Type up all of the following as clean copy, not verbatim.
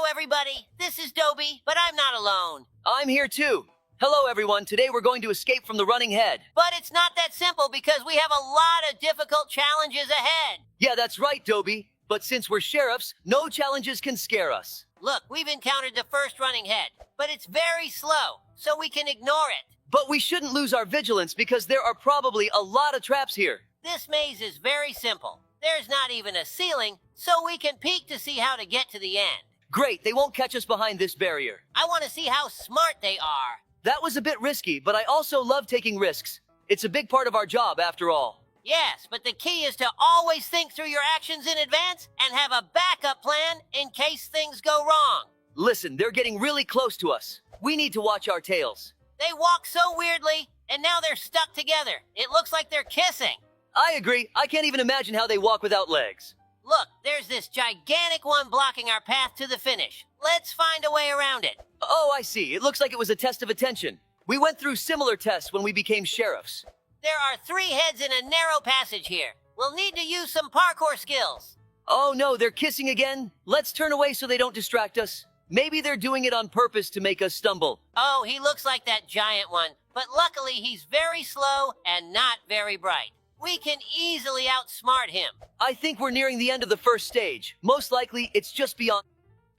Hello, everybody. This is Dobie, but I'm not alone. I'm here too. Hello, everyone. Today we're going to escape from the running head. But it's not that simple because we have a lot of difficult challenges ahead. Yeah, that's right, Dobie. But since we're sheriffs, no challenges can scare us. Look, we've encountered the first running head, but it's very slow, so we can ignore it. But we shouldn't lose our vigilance because there are probably a lot of traps here. This maze is very simple. There's not even a ceiling, so we can peek to see how to get to the end. Great, they won't catch us behind this barrier. I want to see how smart they are. That was a bit risky, but I also love taking risks. It's a big part of our job, after all. Yes, but the key is to always think through your actions in advance and have a backup plan in case things go wrong. Listen, they're getting really close to us. We need to watch our tails. They walk so weirdly, and now they're stuck together. It looks like they're kissing. I agree. I can't even imagine how they walk without legs. Look, there's this gigantic one blocking our path to the finish. Let's find a way around it. Oh, I see. It looks like it was a test of attention. We went through similar tests when we became sheriffs. There are 3 heads in a narrow passage here. We'll need to use some parkour skills. Oh no, they're kissing again? Let's turn away so they don't distract us. Maybe they're doing it on purpose to make us stumble. Oh, he looks like that giant one, but luckily he's very slow and not very bright. We can easily outsmart him. I think we're nearing the end of the first stage. Most likely, it's just beyond...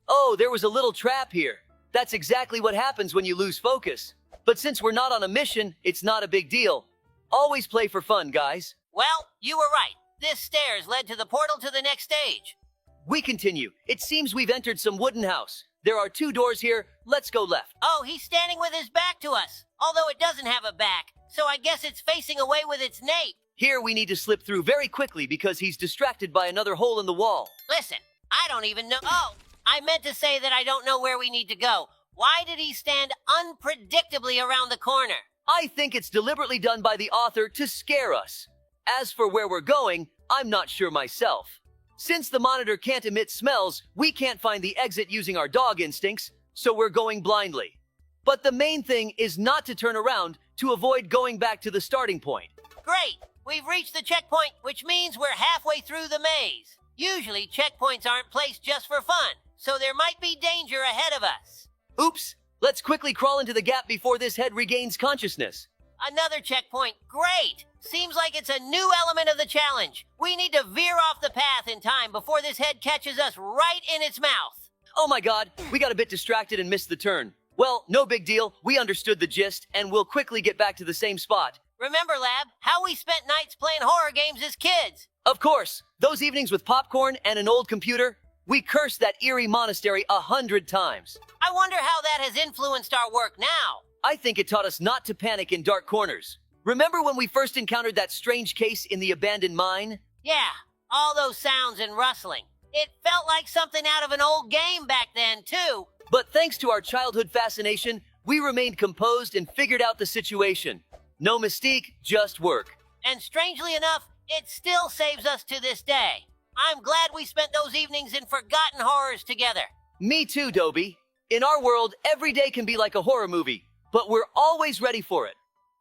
Oh, there was a little trap here. That's exactly what happens when you lose focus. But since we're not on a mission, it's not a big deal. Always play for fun, guys. Well, you were right. This stairs led to the portal to the next stage. We continue. It seems we've entered some wooden house. There are 2 doors here. Let's go left. Oh, he's standing with his back to us. Although it doesn't have a back, so I guess it's facing away with its nape. Here we need to slip through very quickly because he's distracted by another hole in the wall. Listen, I don't even know. Oh, I meant to say that I don't know where we need to go. Why did he stand unpredictably around the corner? I think it's deliberately done by the author to scare us. As for where we're going, I'm not sure myself. Since the monitor can't emit smells, we can't find the exit using our dog instincts, so we're going blindly. But the main thing is not to turn around to avoid going back to the starting point. Great! We've reached the checkpoint, which means we're halfway through the maze. Usually, checkpoints aren't placed just for fun, so there might be danger ahead of us. Oops! Let's quickly crawl into the gap before this head regains consciousness. Another checkpoint. Great! Seems like it's a new element of the challenge. We need to veer off the path in time before this head catches us right in its mouth. Oh my god, we got a bit distracted and missed the turn. Well, no big deal. We understood the gist, and we'll quickly get back to the same spot. Remember, Lab, how we spent nights playing horror games as kids? Of course, those evenings with popcorn and an old computer, we cursed that eerie monastery 100 times. I wonder how that has influenced our work now. I think it taught us not to panic in dark corners. Remember when we first encountered that strange case in the abandoned mine? Yeah, all those sounds and rustling. It felt like something out of an old game back then, too. But thanks to our childhood fascination, we remained composed and figured out the situation. No mystique, just work. And strangely enough, it still saves us to this day. I'm glad we spent those evenings in forgotten horrors together. Me too, Dobie. In our world, every day can be like a horror movie, but we're always ready for it.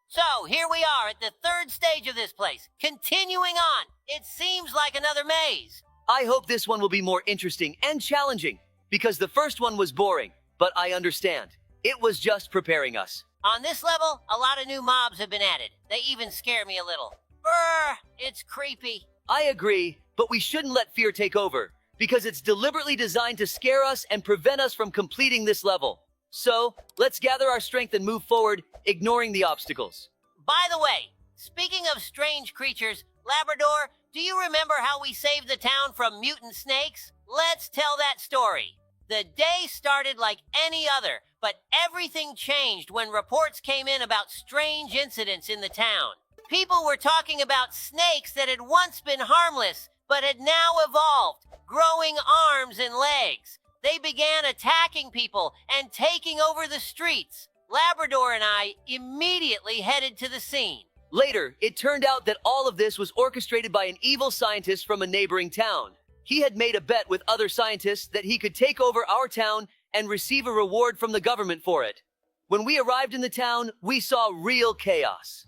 So, here we are at the 3rd stage of this place. Continuing on. It seems like another maze. I hope this one will be more interesting and challenging, because the first one was boring, but I understand. It was just preparing us. On this level, a lot of new mobs have been added. They even scare me a little. Brr, it's creepy. I agree, but we shouldn't let fear take over, because it's deliberately designed to scare us and prevent us from completing this level. So, let's gather our strength and move forward, ignoring the obstacles. By the way, speaking of strange creatures, Labrador, do you remember how we saved the town from mutant snakes? Let's tell that story. The day started like any other, but everything changed when reports came in about strange incidents in the town. People were talking about snakes that had once been harmless, but had now evolved, growing arms and legs. They began attacking people and taking over the streets. Labrador and I immediately headed to the scene. Later, it turned out that all of this was orchestrated by an evil scientist from a neighboring town. He had made a bet with other scientists that he could take over our town and receive a reward from the government for it. When we arrived in the town, we saw real chaos.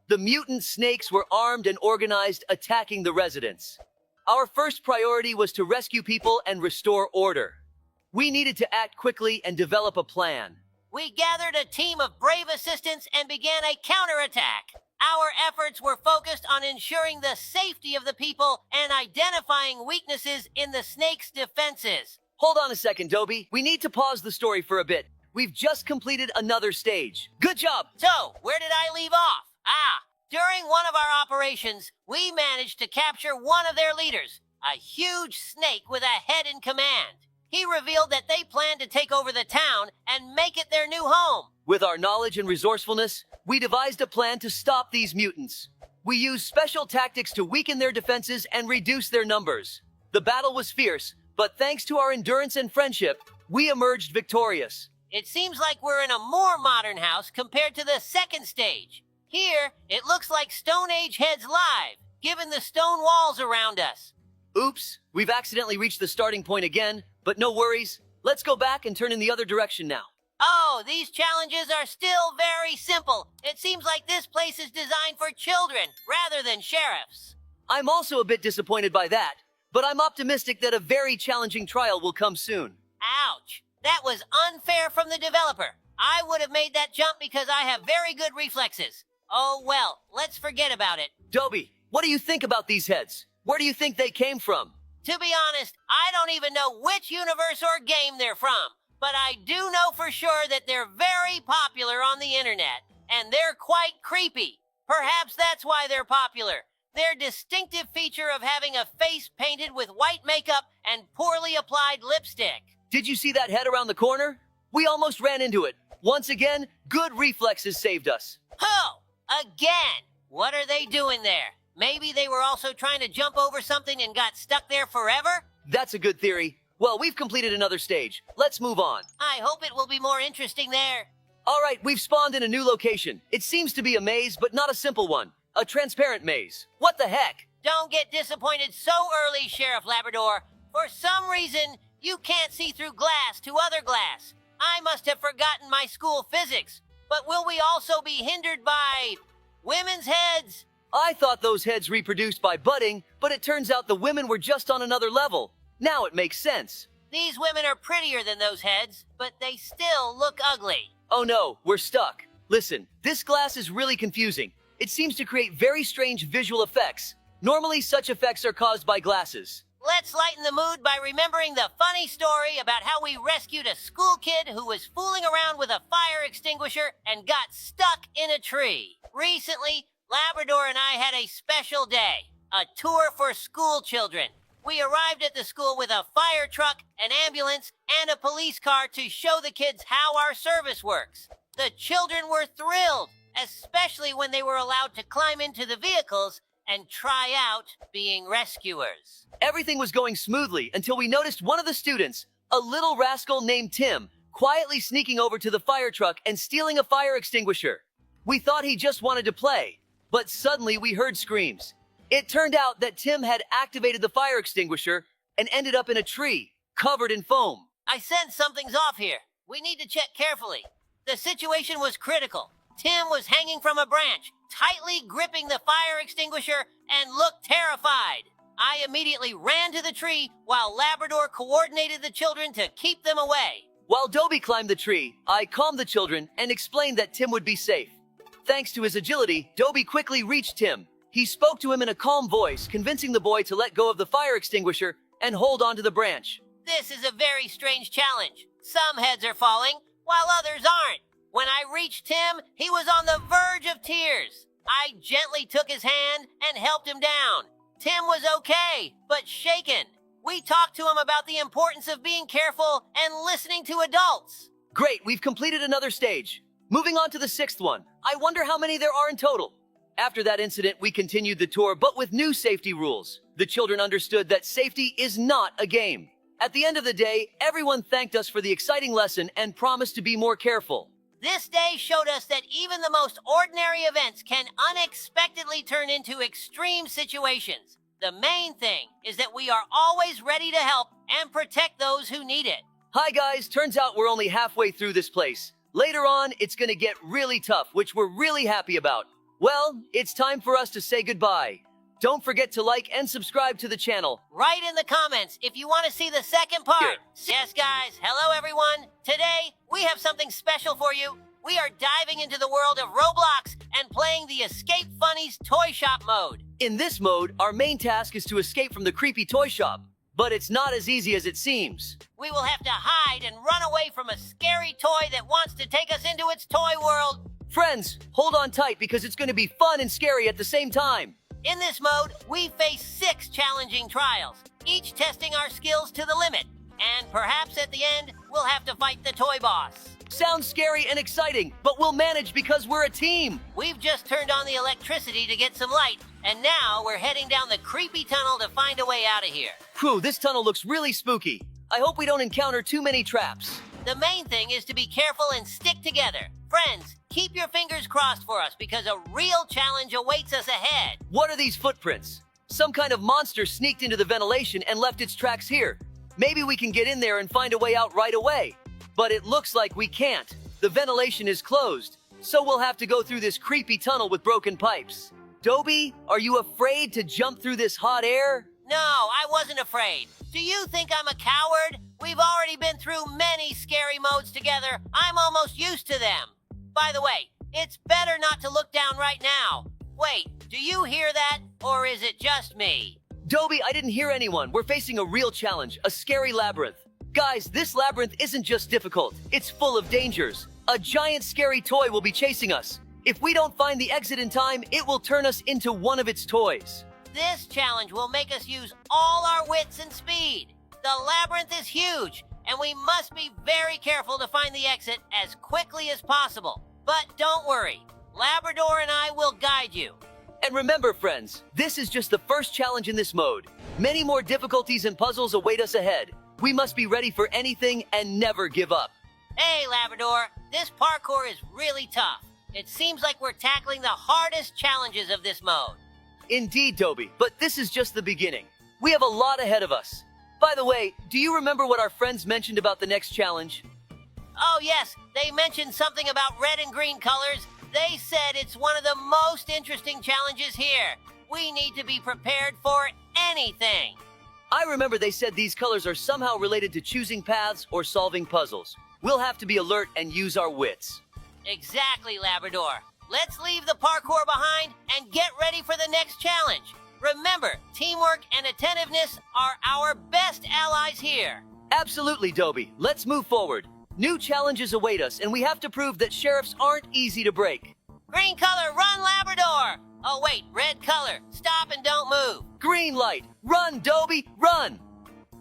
The mutant snakes were armed and organized, attacking the residents. Our first priority was to rescue people and restore order. We needed to act quickly and develop a plan. We gathered a team of brave assistants and began a counterattack. Our efforts were focused on ensuring the safety of the people and identifying weaknesses in the snake's defenses. Hold on a second, Dobie. We need to pause the story for a bit. We've just completed another stage. Good job! So, where did I leave off? During one of our operations, we managed to capture one of their leaders, a huge snake with a head in command. He revealed that they planned to take over the town and make it their new home. With our knowledge and resourcefulness, we devised a plan to stop these mutants. We used special tactics to weaken their defenses and reduce their numbers. The battle was fierce, but thanks to our endurance and friendship, we emerged victorious. It seems like we're in a more modern house compared to the second stage. Here, it looks like Stone Age heads live, given the stone walls around us. Oops, we've accidentally reached the starting point again, but no worries. Let's go back and turn in the other direction now. Oh, these challenges are still very simple. It seems like this place is designed for children rather than sheriffs. I'm also a bit disappointed by that, but I'm optimistic that a very challenging trial will come soon. Ouch. That was unfair from the developer. I would have made that jump because I have very good reflexes. Oh well, let's forget about it. Dobie, what do you think about these heads? Where do you think they came from? To be honest, I don't even know which universe or game they're from, but I do know for sure that they're very popular on the internet, and they're quite creepy. Perhaps that's why they're popular. Their distinctive feature of having a face painted with white makeup and poorly applied lipstick. Did you see that head around the corner? We almost ran into it. Once again, good reflexes saved us. Oh, again! What are they doing there? Maybe they were also trying to jump over something and got stuck there forever? That's a good theory. Well, we've completed another stage. Let's move on. I hope it will be more interesting there. All right, we've spawned in a new location. It seems to be a maze, but not a simple one. A transparent maze. What the heck? Don't get disappointed so early, Sheriff Labrador. For some reason, you can't see through glass to other glass. I must have forgotten my school physics. But will we also be hindered by women's heads? I thought those heads reproduced by budding, but it turns out the women were just on another level. Now it makes sense. These women are prettier than those heads, but they still look ugly. Oh no, we're stuck. Listen, this glass is really confusing. It seems to create very strange visual effects. Normally, such effects are caused by glasses. Let's lighten the mood by remembering the funny story about how we rescued a school kid who was fooling around with a fire extinguisher and got stuck in a tree. Recently, Labrador and I had a special day, a tour for school children. We arrived at the school with a fire truck, an ambulance, and a police car to show the kids how our service works. The children were thrilled, especially when they were allowed to climb into the vehicles and try out being rescuers. Everything was going smoothly until we noticed one of the students, a little rascal named Tim, quietly sneaking over to the fire truck and stealing a fire extinguisher. We thought he just wanted to play, but suddenly we heard screams. It turned out that Tim had activated the fire extinguisher and ended up in a tree, covered in foam. I sense something's off here. We need to check carefully. The situation was critical. Tim was hanging from a branch, tightly gripping the fire extinguisher, and looked terrified. I immediately ran to the tree while Labrador coordinated the children to keep them away. While Dobie climbed the tree, I calmed the children and explained that Tim would be safe. Thanks to his agility, Dobie quickly reached Tim. He spoke to him in a calm voice, convincing the boy to let go of the fire extinguisher and hold onto the branch. This is a very strange challenge. Some heads are falling, while others aren't. When I reached Tim, he was on the verge of tears. I gently took his hand and helped him down. Tim was okay, but shaken. We talked to him about the importance of being careful and listening to adults. Great, we've completed another stage. Moving on to the sixth one. I wonder how many there are in total. After that incident, we continued the tour, but with new safety rules. The children understood that safety is not a game. At the end of the day, everyone thanked us for the exciting lesson and promised to be more careful. This day showed us that even the most ordinary events can unexpectedly turn into extreme situations. The main thing is that we are always ready to help and protect those who need it. Hi guys, turns out we're only halfway through this place. Later on, it's gonna get really tough, which we're really happy about. Well, it's time for us to say goodbye. Don't forget to like and subscribe to the channel. Write in the comments if you want to see the second part. Here. Yes, guys. Hello, everyone. Today, we have something special for you. We are diving into the world of Roblox and playing the Escape Funnies Toy Shop mode. In this mode, our main task is to escape from the creepy toy shop. But it's not as easy as it seems. We will have to hide and run away from a scary toy that wants to take us into its toy world. Friends, hold on tight because it's going to be fun and scary at the same time. In this mode, we face 6 challenging trials, each testing our skills to the limit. And perhaps at the end, we'll have to fight the toy boss. Sounds scary and exciting, but we'll manage because we're a team. We've just turned on the electricity to get some light, and now we're heading down the creepy tunnel to find a way out of here. Phew, this tunnel looks really spooky. I hope we don't encounter too many traps. The main thing is to be careful and stick together. Friends, keep your fingers crossed for us because a real challenge awaits us ahead. What are these footprints? Some kind of monster sneaked into the ventilation and left its tracks here. Maybe we can get in there and find a way out right away. But it looks like we can't. The ventilation is closed, so we'll have to go through this creepy tunnel with broken pipes. Dobie, are you afraid to jump through this hot air? No, I wasn't afraid. Do you think I'm a coward? We've already been through many scary modes together. I'm almost used to them. By the way, it's better not to look down right now. Wait, do you hear that? Or is it just me? Dobie, I didn't hear anyone. We're facing a real challenge, a scary labyrinth. Guys, this labyrinth isn't just difficult, it's full of dangers. A giant scary toy will be chasing us. If we don't find the exit in time, it will turn us into one of its toys. This challenge will make us use all our wits and speed. The labyrinth is huge, and we must be very careful to find the exit as quickly as possible. But don't worry, Labrador and I will guide you. And remember, friends, this is just the first challenge in this mode. Many more difficulties and puzzles await us ahead. We must be ready for anything and never give up. Hey, Labrador, this parkour is really tough. It seems like we're tackling the hardest challenges of this mode. Indeed, Dobie, but this is just the beginning. We have a lot ahead of us. By the way, do you remember what our friends mentioned about the next challenge? Oh, yes, they mentioned something about red and green colors. They said it's one of the most interesting challenges here. We need to be prepared for anything. I remember they said these colors are somehow related to choosing paths or solving puzzles. We'll have to be alert and use our wits. Exactly, Labrador. Let's leave the parkour behind and get ready for the next challenge. Remember, teamwork and attentiveness are our best allies here. Absolutely, Dobie. Let's move forward. New challenges await us, and we have to prove that sheriffs aren't easy to break. Green color, run, Labrador! Oh, wait, red color, stop and don't move. Green light, run, Dobie, run!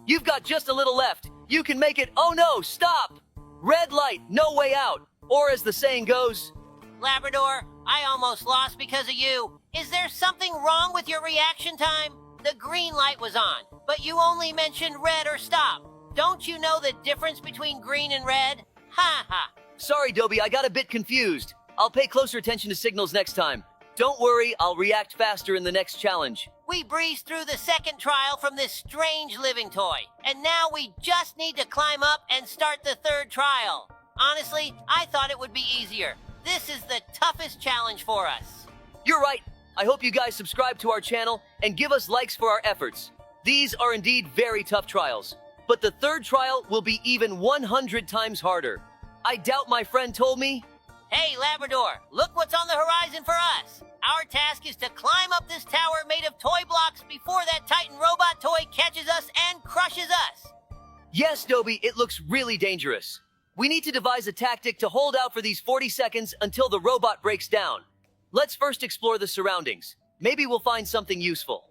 You've got just a little left. You can make it. Oh no, stop! Red light, no way out. Or as the saying goes, Labrador, I almost lost because of you. Is there something wrong with your reaction time? The green light was on, but you only mentioned red or stop. Don't you know the difference between green and red? Ha ha. Sorry, Dobie, I got a bit confused. I'll pay closer attention to signals next time. Don't worry, I'll react faster in the next challenge. We breezed through the second trial from this strange living toy, and now we just need to climb up and start the third trial. Honestly, I thought it would be easier. This is the toughest challenge for us. You're right. I hope you guys subscribe to our channel and give us likes for our efforts. These are indeed very tough trials, but the third trial will be even 100 times harder. I doubt my friend told me. Hey, Labrador, look what's on the horizon for us. Our task is to climb up this tower made of toy blocks before that Titan robot toy catches us and crushes us. Yes, Dobie, it looks really dangerous. We need to devise a tactic to hold out for these 40 seconds until the robot breaks down. Let's first explore the surroundings. Maybe we'll find something useful.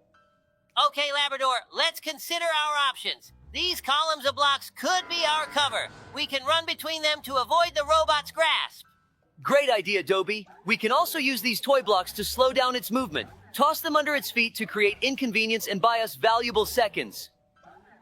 Okay, Labrador, let's consider our options. These columns of blocks could be our cover. We can run between them to avoid the robot's grasp. Great idea, Dobie. We can also use these toy blocks to slow down its movement. Toss them under its feet to create inconvenience and buy us valuable seconds.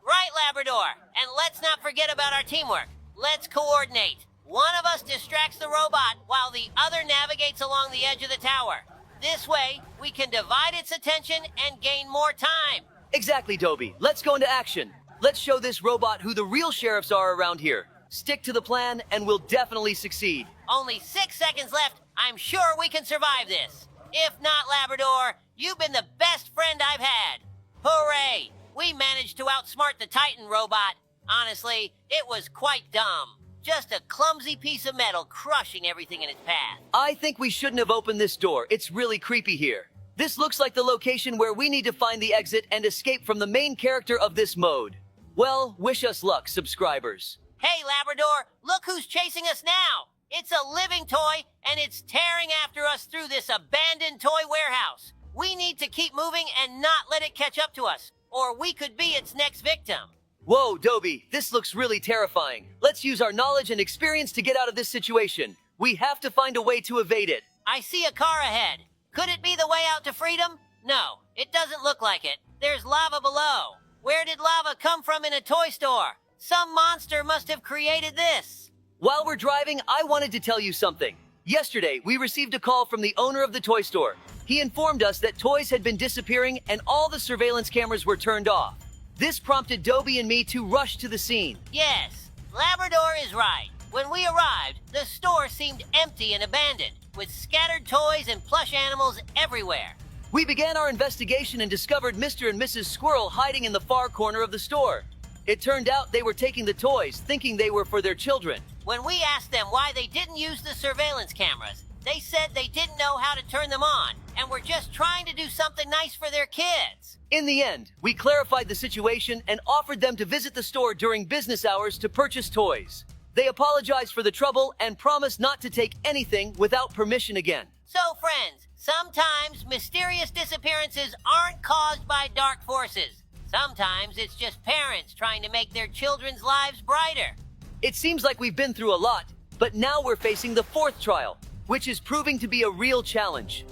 Right, Labrador. And let's not forget about our teamwork. Let's coordinate. One of us distracts the robot while the other navigates along the edge of the tower. This way, we can divide its attention and gain more time. Exactly, Dobie. Let's go into action. Let's show this robot who the real sheriffs are around here. Stick to the plan and we'll definitely succeed. Only 6 seconds left. I'm sure we can survive this. If not, Labrador, You've been the best friend I've had. Hooray! We managed to outsmart the Titan robot. Honestly, it was quite dumb. Just a clumsy piece of metal crushing everything in its path. I think we shouldn't have opened this door. It's really creepy here. This looks like the location where we need to find the exit and escape from the main character of this mode. Well, wish us luck, subscribers. Hey, Labrador, look who's chasing us now. It's a living toy, and it's tearing after us through this abandoned toy warehouse. We need to keep moving and not let it catch up to us, or we could be its next victim. Whoa, Dobie, this looks really terrifying. Let's use our knowledge and experience to get out of this situation. We have to find a way to evade it. I see a car ahead. Could it be the way out to freedom? No, it doesn't look like it. There's lava below. Where did lava come from in a toy store? Some monster must have created this. While we're driving, I wanted to tell you something. Yesterday, we received a call from the owner of the toy store. He informed us that toys had been disappearing and all the surveillance cameras were turned off. This prompted Dobie and me to rush to the scene. Yes, Labrador is right. When we arrived, the store seemed empty and abandoned, with scattered toys and plush animals everywhere. We began our investigation and discovered Mr. and Mrs. Squirrel hiding in the far corner of the store. It turned out they were taking the toys, thinking they were for their children. When we asked them why they didn't use the surveillance cameras, they said they didn't know how to turn them on and were just trying to do something nice for their kids. In the end, we clarified the situation and offered them to visit the store during business hours to purchase toys. They apologized for the trouble and promised not to take anything without permission again. So, friends, sometimes mysterious disappearances aren't caused by dark forces. Sometimes it's just parents trying to make their children's lives brighter. It seems like we've been through a lot, but now we're facing the fourth trial, which is proving to be a real challenge.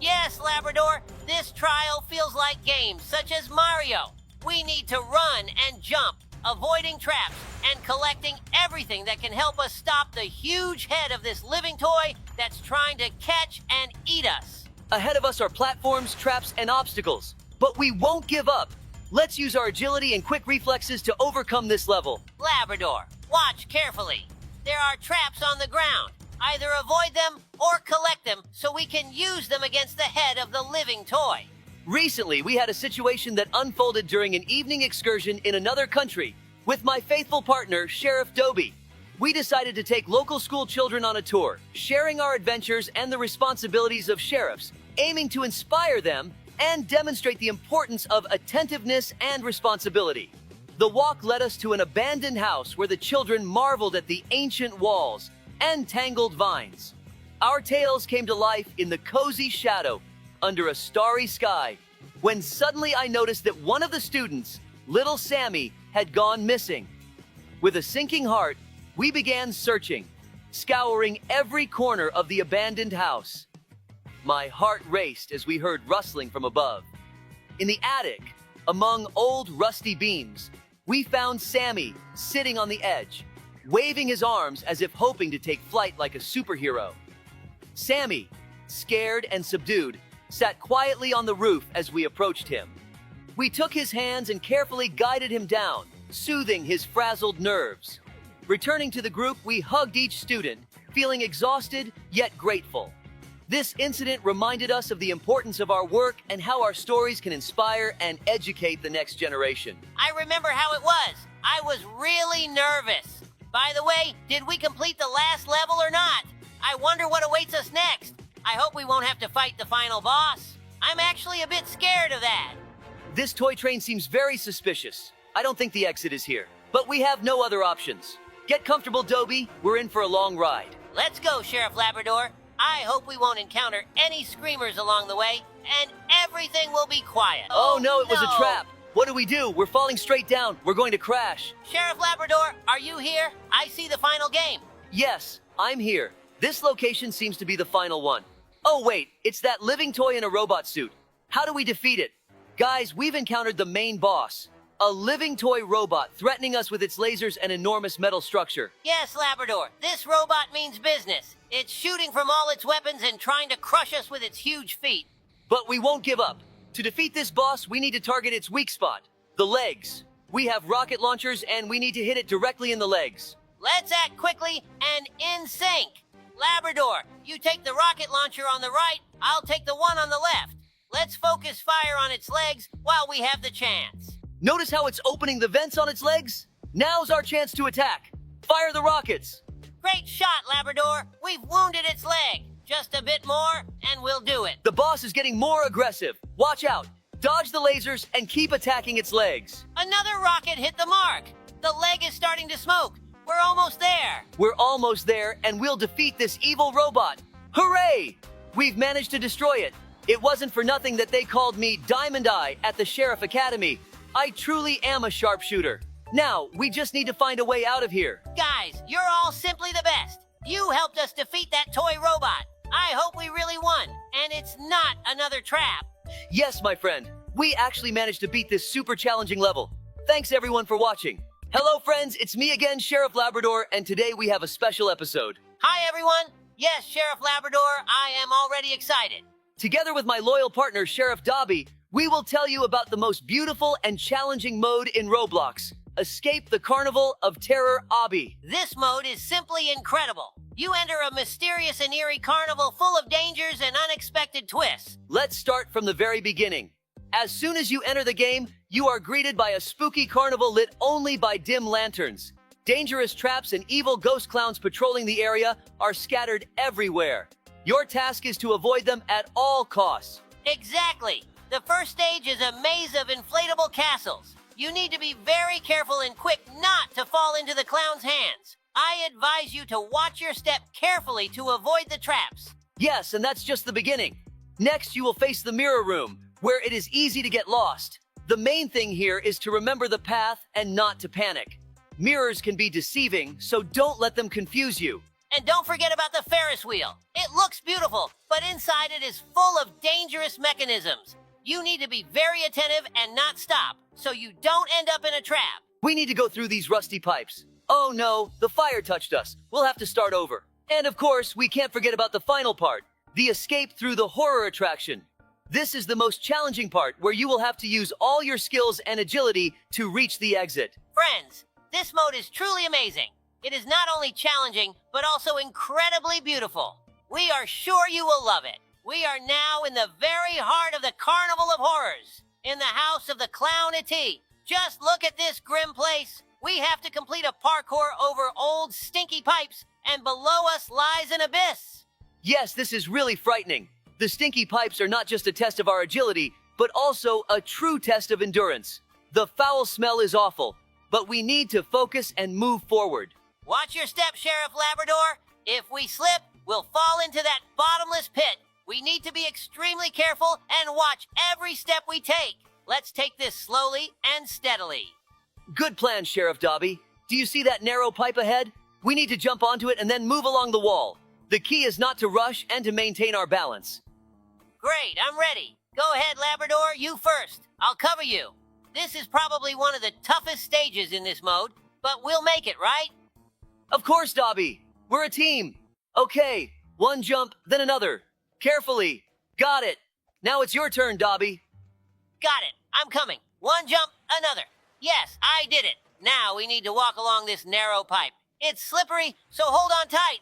Yes, Labrador, this trial feels like games such as Mario. We need to run and jump, avoiding traps, and collecting everything that can help us stop the huge head of this living toy that's trying to catch and eat us. Ahead of us are platforms, traps, and obstacles, but we won't give up. Let's use our agility and quick reflexes to overcome this level. Labrador, watch carefully. There are traps on the ground. Either avoid them or collect them so we can use them against the head of the living toy. Recently, we had a situation that unfolded during an evening excursion in another country with my faithful partner, Sheriff Dobie. We decided to take local school children on a tour, sharing our adventures and the responsibilities of sheriffs, aiming to inspire them and demonstrate the importance of attentiveness and responsibility. The walk led us to an abandoned house where the children marveled at the ancient walls and tangled vines. Our tales came to life in the cozy shadow under a starry sky, when suddenly I noticed that one of the students, little Sammy, had gone missing. With a sinking heart, we began searching, scouring every corner of the abandoned house. My heart raced as we heard rustling from above. In the attic, among old rusty beams, we found Sammy sitting on the edge, waving his arms as if hoping to take flight like a superhero. Sammy, scared and subdued, sat quietly on the roof as we approached him. We took his hands and carefully guided him down, soothing his frazzled nerves. Returning to the group, we hugged each student, feeling exhausted yet grateful. This incident reminded us of the importance of our work and how our stories can inspire and educate the next generation. I remember how it was. I was really nervous. By the way, did we complete the last level or not? I wonder what awaits us next. I hope we won't have to fight the final boss. I'm actually a bit scared of that. This toy train seems very suspicious. I don't think the exit is here, but we have no other options. Get comfortable, Dobie. We're in for a long ride. Let's go, Sheriff Labrador. I hope we won't encounter any screamers along the way, and everything will be quiet. Oh no, it was a trap. What do? We're falling straight down. We're going to crash. Sheriff Labrador, are you here? I see the final game. Yes, I'm here. This location seems to be the final one. Oh wait, it's that living toy in a robot suit. How do we defeat it? Guys, we've encountered the main boss. A living toy robot threatening us with its lasers and enormous metal structure. Yes, Labrador, this robot means business. It's shooting from all its weapons and trying to crush us with its huge feet. But we won't give up. To defeat this boss, we need to target its weak spot, the legs. We have rocket launchers and we need to hit it directly in the legs. Let's act quickly and in sync. Labrador, you take the rocket launcher on the right, I'll take the one on the left. Let's focus fire on its legs while we have the chance. Notice how it's opening the vents on its legs? Now's our chance to attack. Fire the rockets. Great shot, Labrador. We've wounded its leg. Just a bit more, and we'll do it. The boss is getting more aggressive. Watch out. Dodge the lasers and keep attacking its legs. Another rocket hit the mark. The leg is starting to smoke. We're almost there. We're almost there, and we'll defeat this evil robot. Hooray! We've managed to destroy it. It wasn't for nothing that they called me Diamond Eye at the Sheriff Academy. I truly am a sharpshooter. Now, we just need to find a way out of here. Guys, you're all simply the best. You helped us defeat that toy robot. I hope we really won, and it's not another trap. Yes, my friend. We actually managed to beat this super challenging level. Thanks everyone for watching. Hello friends, it's me again, Sheriff Labrador, and today we have a special episode. Hi everyone. Yes, Sheriff Labrador, I am already excited. Together with my loyal partner, Sheriff Dobie, we will tell you about the most beautiful and challenging mode in Roblox. Escape the Carnival of Terror Obby. This mode is simply incredible. You enter a mysterious and eerie carnival full of dangers and unexpected twists. Let's start from the very beginning. As soon as you enter the game, you are greeted by a spooky carnival lit only by dim lanterns. Dangerous traps and evil ghost clowns patrolling the area are scattered everywhere. Your task is to avoid them at all costs. Exactly. The first stage is a maze of inflatable castles. You need to be very careful and quick not to fall into the clown's hands. I advise you to watch your step carefully to avoid the traps. Yes, and that's just the beginning. Next, you will face the mirror room, where it is easy to get lost. The main thing here is to remember the path and not to panic. Mirrors can be deceiving, so don't let them confuse you. And don't forget about the Ferris wheel. It looks beautiful, but inside it is full of dangerous mechanisms. You need to be very attentive and not stop, so you don't end up in a trap. We need to go through these rusty pipes. Oh no, the fire touched us. We'll have to start over. And of course, we can't forget about the final part, the escape through the horror attraction. This is the most challenging part, where you will have to use all your skills and agility to reach the exit. Friends, this mode is truly amazing. It is not only challenging, but also incredibly beautiful. We are sure you will love it. We are now in the very heart of the Carnival of Horrors, in the house of the Clownity. Just look at this grim place. We have to complete a parkour over old stinky pipes, and below us lies an abyss. Yes, this is really frightening. The stinky pipes are not just a test of our agility, but also a true test of endurance. The foul smell is awful, but we need to focus and move forward. Watch your step, Sheriff Labrador. If we slip, we'll fall into that bottomless pit. We need to be extremely careful and watch every step we take. Let's take this slowly and steadily. Good plan, Sheriff Dobie. Do you see that narrow pipe ahead? We need to jump onto it and then move along the wall. The key is not to rush and to maintain our balance. Great, I'm ready. Go ahead, Labrador, you first. I'll cover you. This is probably one of the toughest stages in this mode, but we'll make it, right? Of course, Dobie. We're a team. Okay, one jump, then another. Carefully. Got it. Now it's your turn, Dobie. Got it. I'm coming. One jump, another. Yes, I did it. Now we need to walk along this narrow pipe. It's slippery, so hold on tight.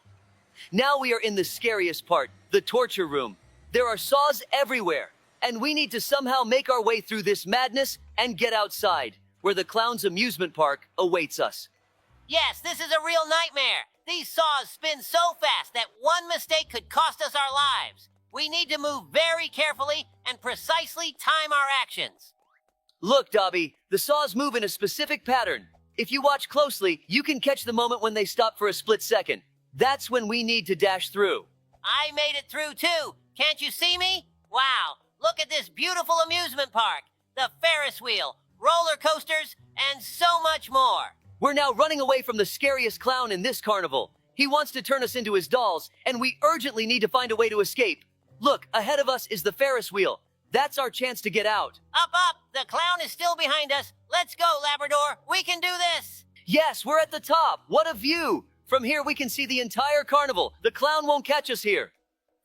Now we are in the scariest part, the torture room. There are saws everywhere, and we need to somehow make our way through this madness and get outside, where the clown's amusement park awaits us. Yes, this is a real nightmare. These saws spin so fast that one mistake could cost us our lives. We need to move very carefully and precisely time our actions. Look, Dobie, the saws move in a specific pattern. If you watch closely, you can catch the moment when they stop for a split second. That's when we need to dash through. I made it through too. Can't you see me? Wow, look at this beautiful amusement park. The Ferris wheel, roller coasters, and so much more. We're now running away from the scariest clown in this carnival. He wants to turn us into his dolls, and we urgently need to find a way to escape. Look, ahead of us is the Ferris wheel. That's our chance to get out. Up, up! The clown is still behind us. Let's go, Labrador. We can do this. Yes, we're at the top. What a view! From here we can see the entire carnival. The clown won't catch us here.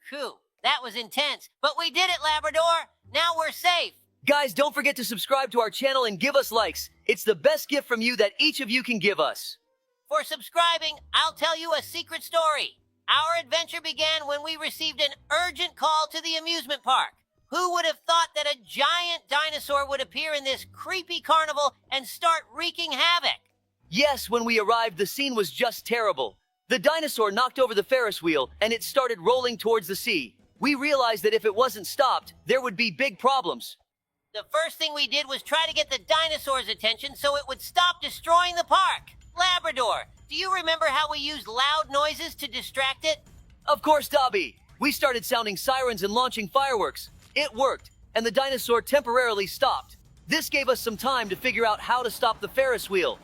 Phew, that was intense. But we did it, Labrador. Now we're safe. Guys, don't forget to subscribe to our channel and give us likes. It's the best gift from you that each of you can give us. For subscribing, I'll tell you a secret story. Our adventure began when we received an urgent call to the amusement park. Who would have thought that a giant dinosaur would appear in this creepy carnival and start wreaking havoc? Yes, when we arrived, the scene was just terrible. The dinosaur knocked over the Ferris wheel and it started rolling towards the sea. We realized that if it wasn't stopped, there would be big problems. The first thing we did was try to get the dinosaur's attention so it would stop destroying the park. Labrador, do you remember how we used loud noises to distract it? Of course, Dobie. We started sounding sirens and launching fireworks. It worked, and the dinosaur temporarily stopped. This gave us some time to figure out how to stop the Ferris wheel.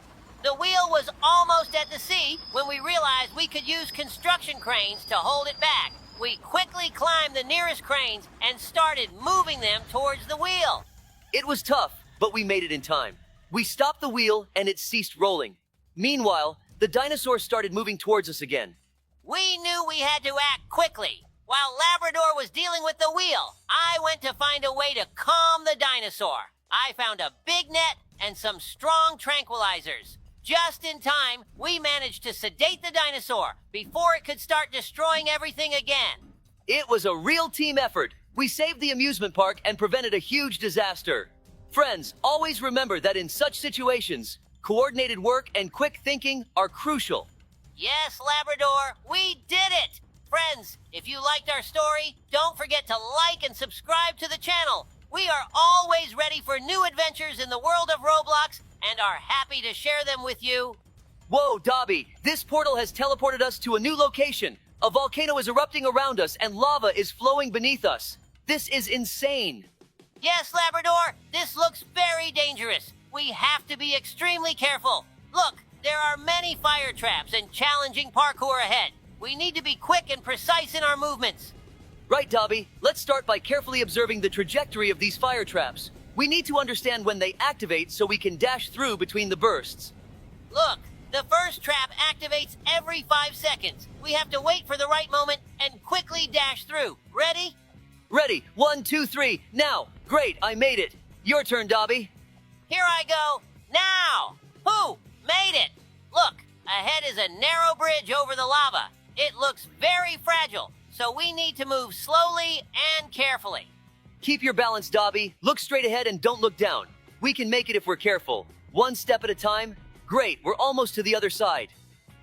The wheel was almost at the sea when we realized we could use construction cranes to hold it back. We quickly climbed the nearest cranes and started moving them towards the wheel. It was tough, but we made it in time. We stopped the wheel and it ceased rolling. Meanwhile, the dinosaur started moving towards us again. We knew we had to act quickly. While Labrador was dealing with the wheel, I went to find a way to calm the dinosaur. I found a big net and some strong tranquilizers. Just in time, we managed to sedate the dinosaur before it could start destroying everything again. It was a real team effort. We saved the amusement park and prevented a huge disaster. Friends, always remember that in such situations, coordinated work and quick thinking are crucial. Yes, Labrador, we did it! Friends, if you liked our story, don't forget to like and subscribe to the channel. We are always ready for new adventures in the world of Roblox and are happy to share them with you. Whoa, Dobie, this portal has teleported us to a new location. A volcano is erupting around us and lava is flowing beneath us. This is insane. Yes, Labrador, this looks very dangerous. We have to be extremely careful. Look, there are many fire traps and challenging parkour ahead. We need to be quick and precise in our movements. Right, Dobie. Let's start by carefully observing the trajectory of these fire traps. We need to understand when they activate so we can dash through between the bursts. Look, the first trap activates every 5 seconds. We have to wait for the right moment and quickly dash through. Ready? Ready. 1, 2, 3. Now. Great, I made it. Your turn, Dobie. Here I go. Now! Who made it? Look, ahead is a narrow bridge over the lava. It looks very fragile, so we need to move slowly and carefully. Keep your balance, Dobie. Look straight ahead and don't look down. We can make it if we're careful. One step at a time. Great, we're almost to the other side.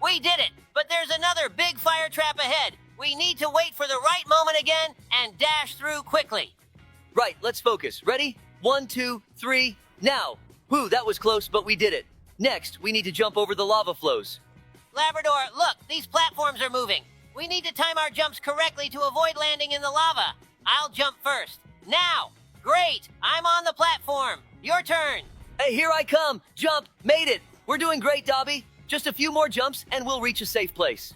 We did it, but there's another big fire trap ahead. We need to wait for the right moment again and dash through quickly. Right, let's focus. Ready? 1, 2, 3, now. Whew, that was close, but we did it. Next, we need to jump over the lava flows. Labrador, look, these platforms are moving. We need to time our jumps correctly to avoid landing in the lava. I'll jump first. Now! Great! I'm on the platform. Your turn. Hey, here I come. Jump. Made it. We're doing great, Dobie. Just a few more jumps and we'll reach a safe place.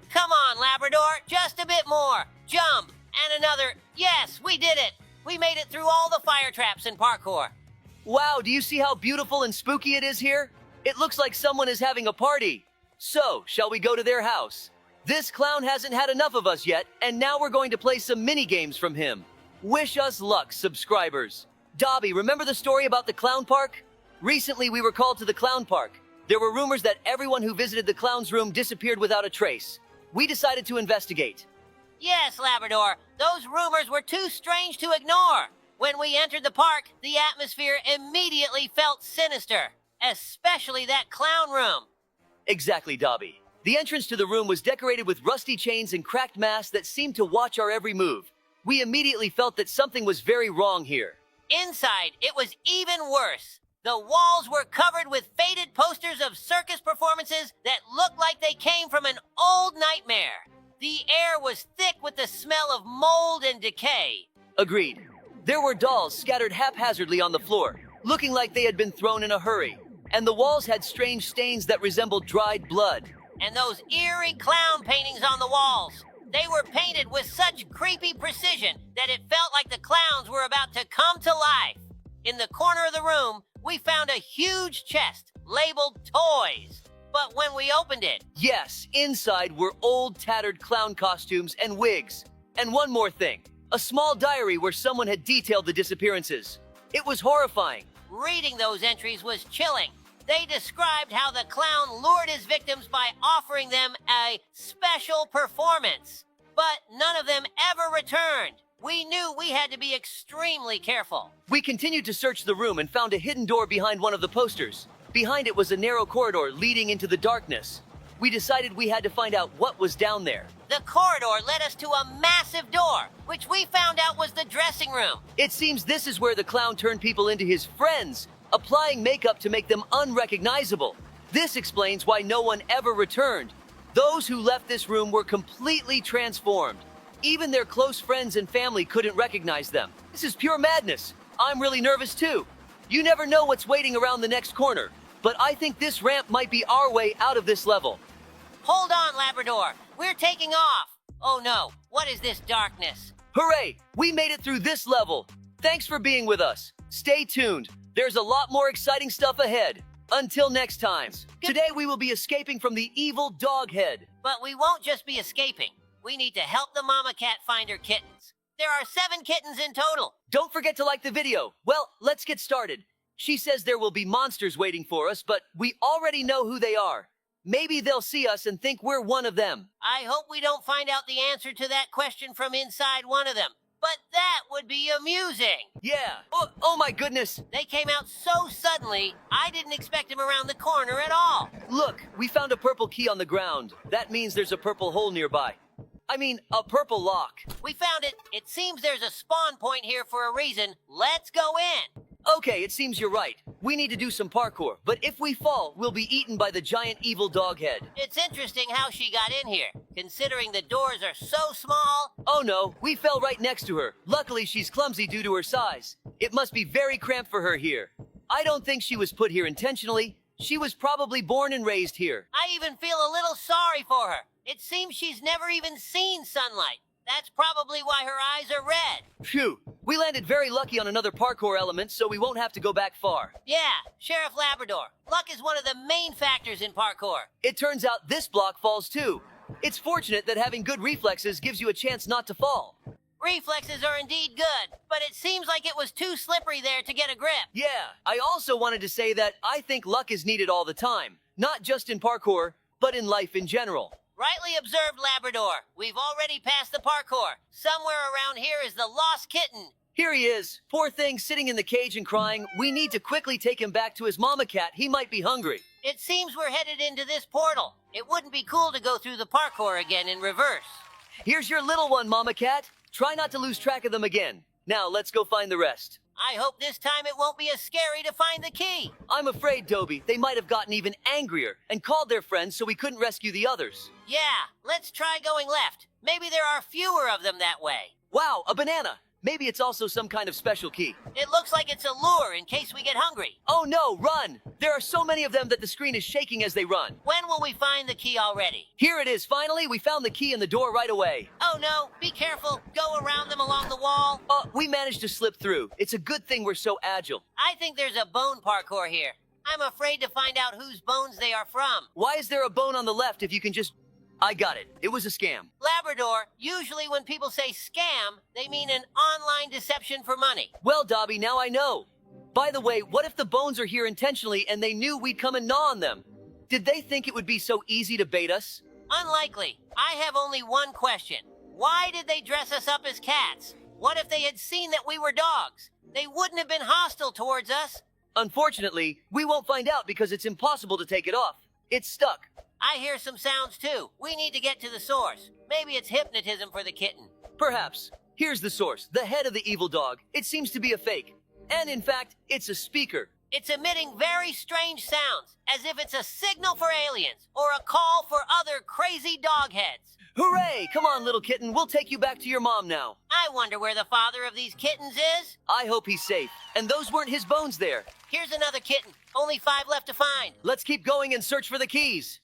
Come on, Labrador. Just a bit more. Jump. And another. Yes, we did it. We made it through all the fire traps and parkour. Wow, do you see how beautiful and spooky it is here? It looks like someone is having a party. So, shall we go to their house? This clown hasn't had enough of us yet, and now we're going to play some mini games from him. Wish us luck, subscribers. Dobie, remember the story about the clown park? Recently, we were called to the clown park. There were rumors that everyone who visited the clown's room disappeared without a trace. We decided to investigate. Yes, Labrador. Those rumors were too strange to ignore. When we entered the park, the atmosphere immediately felt sinister, especially that clown room. Exactly, Dobie. The entrance to the room was decorated with rusty chains and cracked masks that seemed to watch our every move. We immediately felt that something was very wrong here. Inside, it was even worse. The walls were covered with faded posters of circus performances that looked like they came from an old nightmare. The air was thick with the smell of mold and decay. Agreed. There were dolls scattered haphazardly on the floor, looking like they had been thrown in a hurry. And the walls had strange stains that resembled dried blood. And those eerie clown paintings on the walls. They were painted with such creepy precision that it felt like the clowns were about to come to life. In the corner of the room, we found a huge chest labeled toys. But when we opened it... Yes, inside were old tattered clown costumes and wigs. And one more thing, a small diary where someone had detailed the disappearances. It was horrifying. Reading those entries was chilling. They described how the clown lured his victims by offering them a special performance. But none of them ever returned. We knew we had to be extremely careful. We continued to search the room and found a hidden door behind one of the posters. Behind it was a narrow corridor leading into the darkness. We decided we had to find out what was down there. The corridor led us to a massive door, which we found out was the dressing room. It seems this is where the clown turned people into his friends, applying makeup to make them unrecognizable. This explains why no one ever returned. Those who left this room were completely transformed. Even their close friends and family couldn't recognize them. This is pure madness. I'm really nervous too. You never know what's waiting around the next corner, but I think this ramp might be our way out of this level. Hold on, Labrador. We're taking off. Oh no, what is this darkness? Hooray! We made it through this level. Thanks for being with us. Stay tuned. There's a lot more exciting stuff ahead. Until next time. Today we will be escaping from the evil dog head. But we won't just be escaping. We need to help the mama cat find her kittens. There are 7 kittens in total. Don't forget to like the video. Well, let's get started. She says there will be monsters waiting for us, but we already know who they are. Maybe they'll see us and think we're one of them. I hope we don't find out the answer to that question from inside one of them. But that would be amusing. Yeah. Oh my goodness. They came out so suddenly, I didn't expect them around the corner at all. Look, we found a purple key on the ground. That means there's a purple hole nearby. I mean, a purple lock. We found it. It seems there's a spawn point here for a reason. Let's go in. Okay, it seems you're right. We need to do some parkour, but if we fall, we'll be eaten by the giant evil dog head. It's interesting how she got in here, considering the doors are so small. Oh no, we fell right next to her. Luckily, she's clumsy due to her size. It must be very cramped for her here. I don't think she was put here intentionally. She was probably born and raised here. I even feel a little sorry for her. It seems she's never even seen sunlight. That's probably why her eyes are red. Phew, we landed very lucky on another parkour element, so we won't have to go back far. Yeah, Sheriff Labrador. Luck is one of the main factors in parkour. It turns out this block falls too. It's fortunate that having good reflexes gives you a chance not to fall. Reflexes are indeed good, but it seems like it was too slippery there to get a grip. Yeah, I also wanted to say that I think luck is needed all the time. Not just in parkour, but in life in general. Rightly observed, Labrador. We've already passed the parkour. Somewhere around here is the lost kitten. Here he is. Poor thing sitting in the cage and crying. We need to quickly take him back to his mama cat. He might be hungry. It seems we're headed into this portal. It wouldn't be cool to go through the parkour again in reverse. Here's your little one, mama cat. Try not to lose track of them again. Now, let's go find the rest. I hope this time it won't be as scary to find the key. I'm afraid, Dobie, they might have gotten even angrier and called their friends so we couldn't rescue the others. Yeah, let's try going left. Maybe there are fewer of them that way. Wow, a banana. Maybe it's also some kind of special key. It looks like it's a lure in case we get hungry. Oh no, run! There are so many of them that the screen is shaking as they run. When will we find the key already? Here it is, finally. We found the key in the door right away. Oh no, be careful. Go around them along the wall. We managed to slip through. It's a good thing we're so agile. I think there's a bone parkour here. I'm afraid to find out whose bones they are from. Why is there a bone on the left if you can just... I got it. It was a scam. Labrador, usually when people say scam, they mean an online deception for money. Well, Dobie, now I know. By the way, what if the bones are here intentionally and they knew we'd come and gnaw on them? Did they think it would be so easy to bait us? Unlikely. I have only one question. Why did they dress us up as cats? What if they had seen that we were dogs? They wouldn't have been hostile towards us. Unfortunately, we won't find out because it's impossible to take it off. It's stuck. I hear some sounds too. We need to get to the source. Maybe it's hypnotism for the kitten. Perhaps. Here's the source, the head of the evil dog. It seems to be a fake. And in fact, it's a speaker. It's emitting very strange sounds, as if it's a signal for aliens or a call for other crazy dog heads. Hooray! Come on, little kitten. We'll take you back to your mom now. I wonder where the father of these kittens is. I hope he's safe. And those weren't his bones there. Here's another kitten. Only 5 left to find. Let's keep going and search for the keys.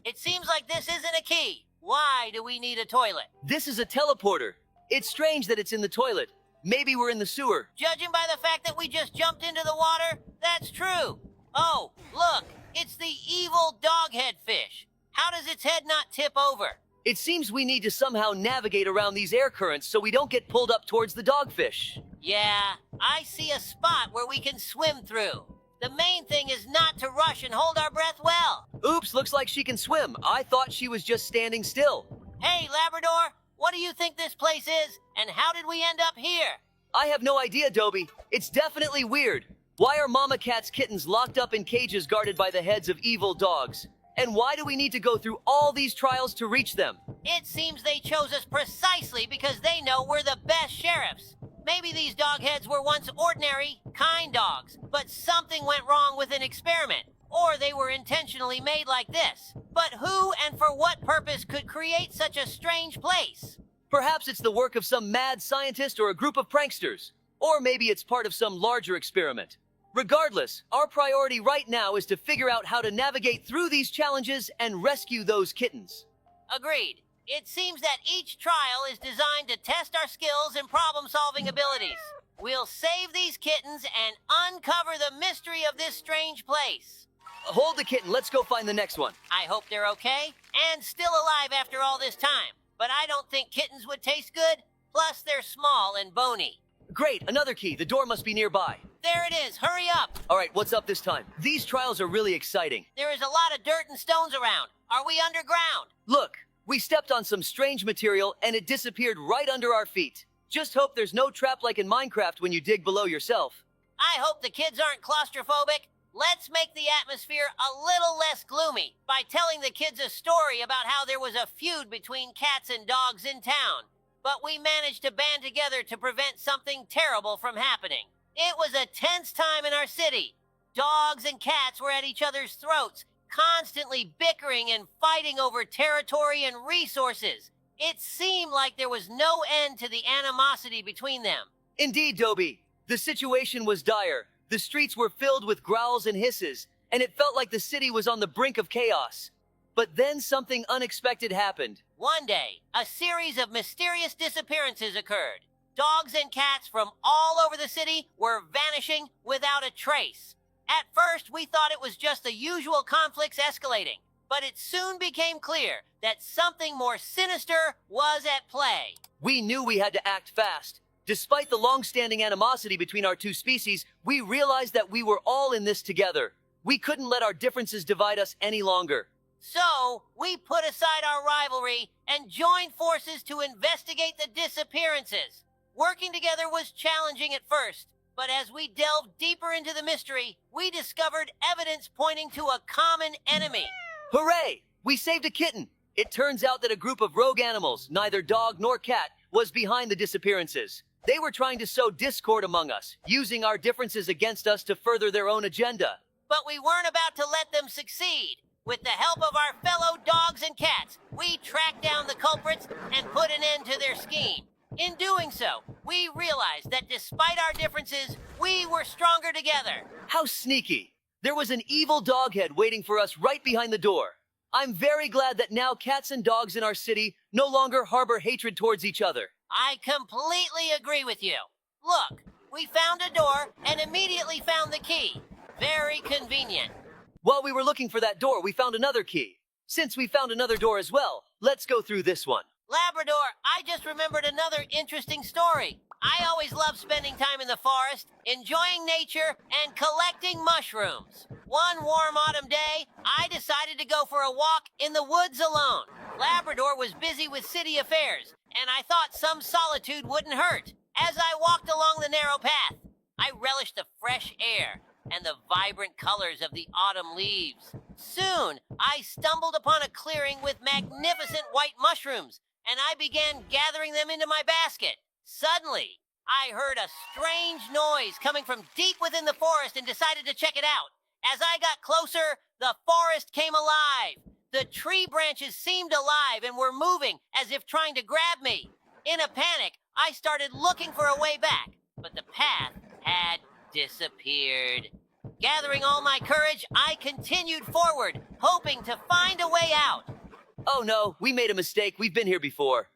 It seems like this isn't a key. Why do we need a toilet? This is a teleporter. It's strange that it's in the toilet. Maybe we're in the sewer. Judging by the fact that we just jumped into the water, that's true. Oh, look, it's the evil doghead fish. How does its head not tip over? It seems we need to somehow navigate around these air currents so we don't get pulled up towards the dogfish. Yeah, I see a spot where we can swim through. The main thing is not to rush and hold our breath well. Oops, looks like she can swim. I thought she was just standing still. Hey, Labrador, what do you think this place is, and how did we end up here? I have no idea, Dobie. It's definitely weird. Why are Mama Cat's kittens locked up in cages guarded by the heads of evil dogs? And why do we need to go through all these trials to reach them? It seems they chose us precisely because they know we're the best sheriffs. Maybe these dog heads were once ordinary, kind dogs, but something went wrong with an experiment, or they were intentionally made like this. But who and for what purpose could create such a strange place? Perhaps it's the work of some mad scientist or a group of pranksters. Or maybe it's part of some larger experiment. Regardless, our priority right now is to figure out how to navigate through these challenges and rescue those kittens. Agreed. It seems that each trial is designed to test our skills and problem-solving abilities. We'll save these kittens and uncover the mystery of this strange place. Hold the kitten, let's go find the next one. I hope they're okay and still alive after all this time. But I don't think kittens would taste good. Plus, they're small and bony. Great, another key. The door must be nearby. There it is. Hurry up. All right, what's up this time? These trials are really exciting. There is a lot of dirt and stones around. Are we underground? Look, we stepped on some strange material and it disappeared right under our feet. Just hope there's no trap like in Minecraft when you dig below yourself. I hope the kids aren't claustrophobic. Let's make the atmosphere a little less gloomy by telling the kids a story about how there was a feud between cats and dogs in town. But we managed to band together to prevent something terrible from happening. It was a tense time in our city. Dogs and cats were at each other's throats, constantly bickering and fighting over territory and resources. It seemed like there was no end to the animosity between them. Indeed, Dobie. The situation was dire. The streets were filled with growls and hisses, and it felt like the city was on the brink of chaos. But then something unexpected happened. One day, a series of mysterious disappearances occurred. Dogs and cats from all over the city were vanishing without a trace. At first, we thought it was just the usual conflicts escalating, but it soon became clear that something more sinister was at play. We knew we had to act fast. Despite the long-standing animosity between our two species, we realized that we were all in this together. We couldn't let our differences divide us any longer. So, we put aside our rivalry and joined forces to investigate the disappearances. Working together was challenging at first, but as we delved deeper into the mystery, we discovered evidence pointing to a common enemy. Hooray! We saved a kitten! It turns out that a group of rogue animals, neither dog nor cat, was behind the disappearances. They were trying to sow discord among us, using our differences against us to further their own agenda. But we weren't about to let them succeed. With the help of our fellow dogs and cats, we tracked down the culprits and put an end to their scheme. In doing so, we realized that despite our differences, we were stronger together. How sneaky! There was an evil doghead waiting for us right behind the door. I'm very glad that now cats and dogs in our city no longer harbor hatred towards each other. I completely agree with you. Look, we found a door and immediately found the key. Very convenient. While we were looking for that door, we found another key. Since we found another door as well, let's go through this one. Labrador, I just remembered another interesting story. I always love spending time in the forest, enjoying nature, and collecting mushrooms. One warm autumn day, I decided to go for a walk in the woods alone. Labrador was busy with city affairs, and I thought some solitude wouldn't hurt. As I walked along the narrow path, I relished the fresh air and the vibrant colors of the autumn leaves. Soon, I stumbled upon a clearing with magnificent white mushrooms, and I began gathering them into my basket. Suddenly, I heard a strange noise coming from deep within the forest and decided to check it out. As I got closer, the forest came alive. The tree branches seemed alive and were moving as if trying to grab me. In a panic, I started looking for a way back, but the path had disappeared. Gathering all my courage, I continued forward, hoping to find a way out. Oh no, we made a mistake. We've been here before.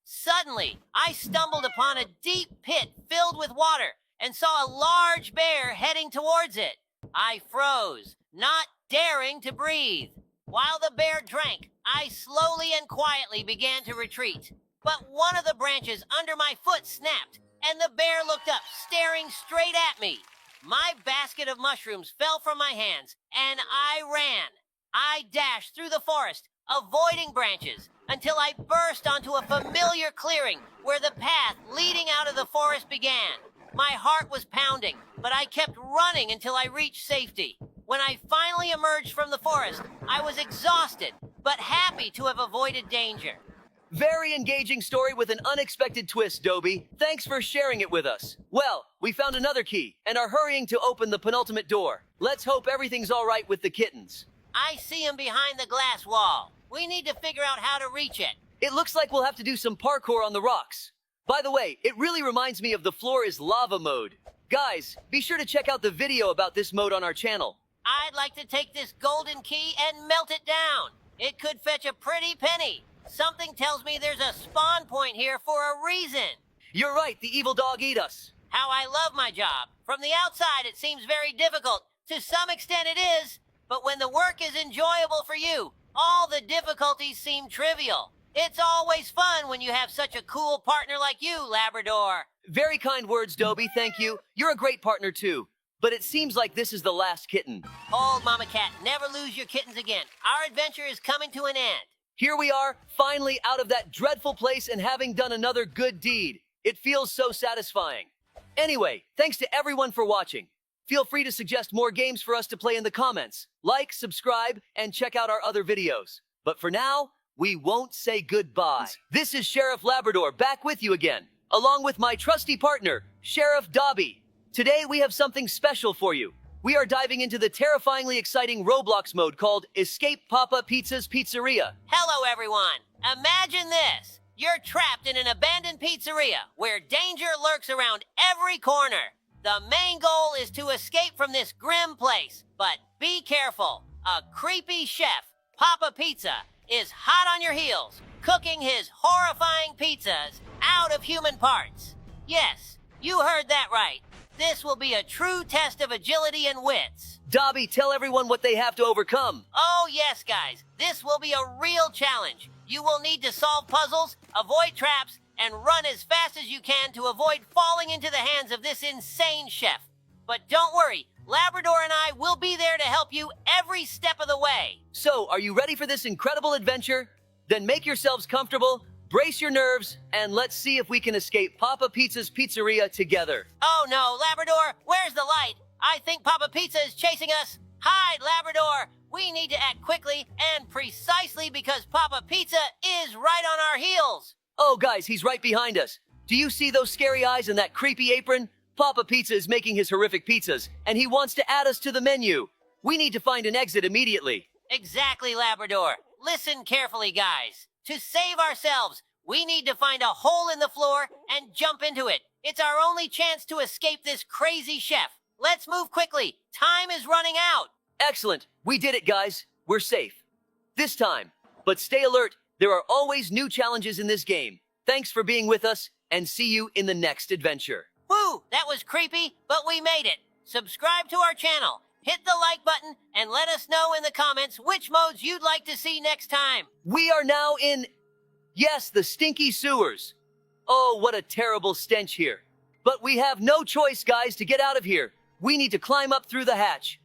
Suddenly, I stumbled upon a deep pit filled with water and saw a large bear heading towards it. I froze, not daring to breathe. While the bear drank, I slowly and quietly began to retreat. But one of the branches under my foot snapped, and the bear looked up, staring straight at me. My basket of mushrooms fell from my hands, and I ran. I dashed through the forest, avoiding branches, until I burst onto a familiar clearing where the path leading out of the forest began. My heart was pounding, but I kept running until I reached safety. When I finally emerged from the forest, I was exhausted, but happy to have avoided danger. Very engaging story with an unexpected twist, Dobie. Thanks for sharing it with us. Well, we found another key and are hurrying to open the penultimate door. Let's hope everything's all right with the kittens. I see him behind the glass wall. We need to figure out how to reach it. It looks like we'll have to do some parkour on the rocks. By the way, it really reminds me of the floor is lava mode. Guys, be sure to check out the video about this mode on our channel. I'd like to take this golden key and melt it down. It could fetch a pretty penny. Something tells me there's a spawn point here for a reason. You're right, the evil dog ate us. How I love my job. From the outside, it seems very difficult. To some extent, it is. But when the work is enjoyable for you, all the difficulties seem trivial. It's always fun when you have such a cool partner like you, Labrador. Very kind words, Dobie, thank you. You're a great partner too. But it seems like this is the last kitten. Old Mama Cat, never lose your kittens again. Our adventure is coming to an end. Here we are, finally out of that dreadful place and having done another good deed. It feels so satisfying. Anyway, thanks to everyone for watching. Feel free to suggest more games for us to play in the comments. Like, subscribe, and check out our other videos. But for now, we won't say goodbye. This is Sheriff Labrador back with you again, along with my trusty partner, Sheriff Dobie. Today we have something special for you. We are diving into the terrifyingly exciting Roblox mode called Escape Papa Pizza's Pizzeria. Hello, everyone. Imagine this. You're trapped in an abandoned pizzeria where danger lurks around every corner. The main goal is to escape from this grim place, but be careful. A creepy chef, Papa Pizza, is hot on your heels, cooking his horrifying pizzas out of human parts. Yes, you heard that right. This will be a true test of agility and wits. Dobie, tell everyone what they have to overcome. Oh yes, guys. This will be a real challenge. You will need to solve puzzles, avoid traps, and run as fast as you can to avoid falling into the hands of this insane chef. But don't worry, Labrador and I will be there to help you every step of the way. So, are you ready for this incredible adventure? Then make yourselves comfortable, brace your nerves, and let's see if we can escape Papa Pizza's Pizzeria together. Oh no, Labrador, where's the light? I think Papa Pizza is chasing us. Hide, Labrador! We need to act quickly and precisely because Papa Pizza is right on our heels. Oh, guys, he's right behind us. Do you see those scary eyes and that creepy apron? Papa Pizza is making his horrific pizzas, and he wants to add us to the menu. We need to find an exit immediately. Exactly, Labrador. Listen carefully, guys. To save ourselves, we need to find a hole in the floor and jump into it. It's our only chance to escape this crazy chef. Let's move quickly. Time is running out. Excellent. We did it, guys. We're safe. This time. But stay alert. There are always new challenges in this game. Thanks for being with us, and see you in the next adventure. Woo! That was creepy, but we made it. Subscribe to our channel, hit the like button, and let us know in the comments which modes you'd like to see next time. We are now in... yes, the stinky sewers. Oh, what a terrible stench here. But we have no choice, guys, to get out of here. We need to climb up through the hatch.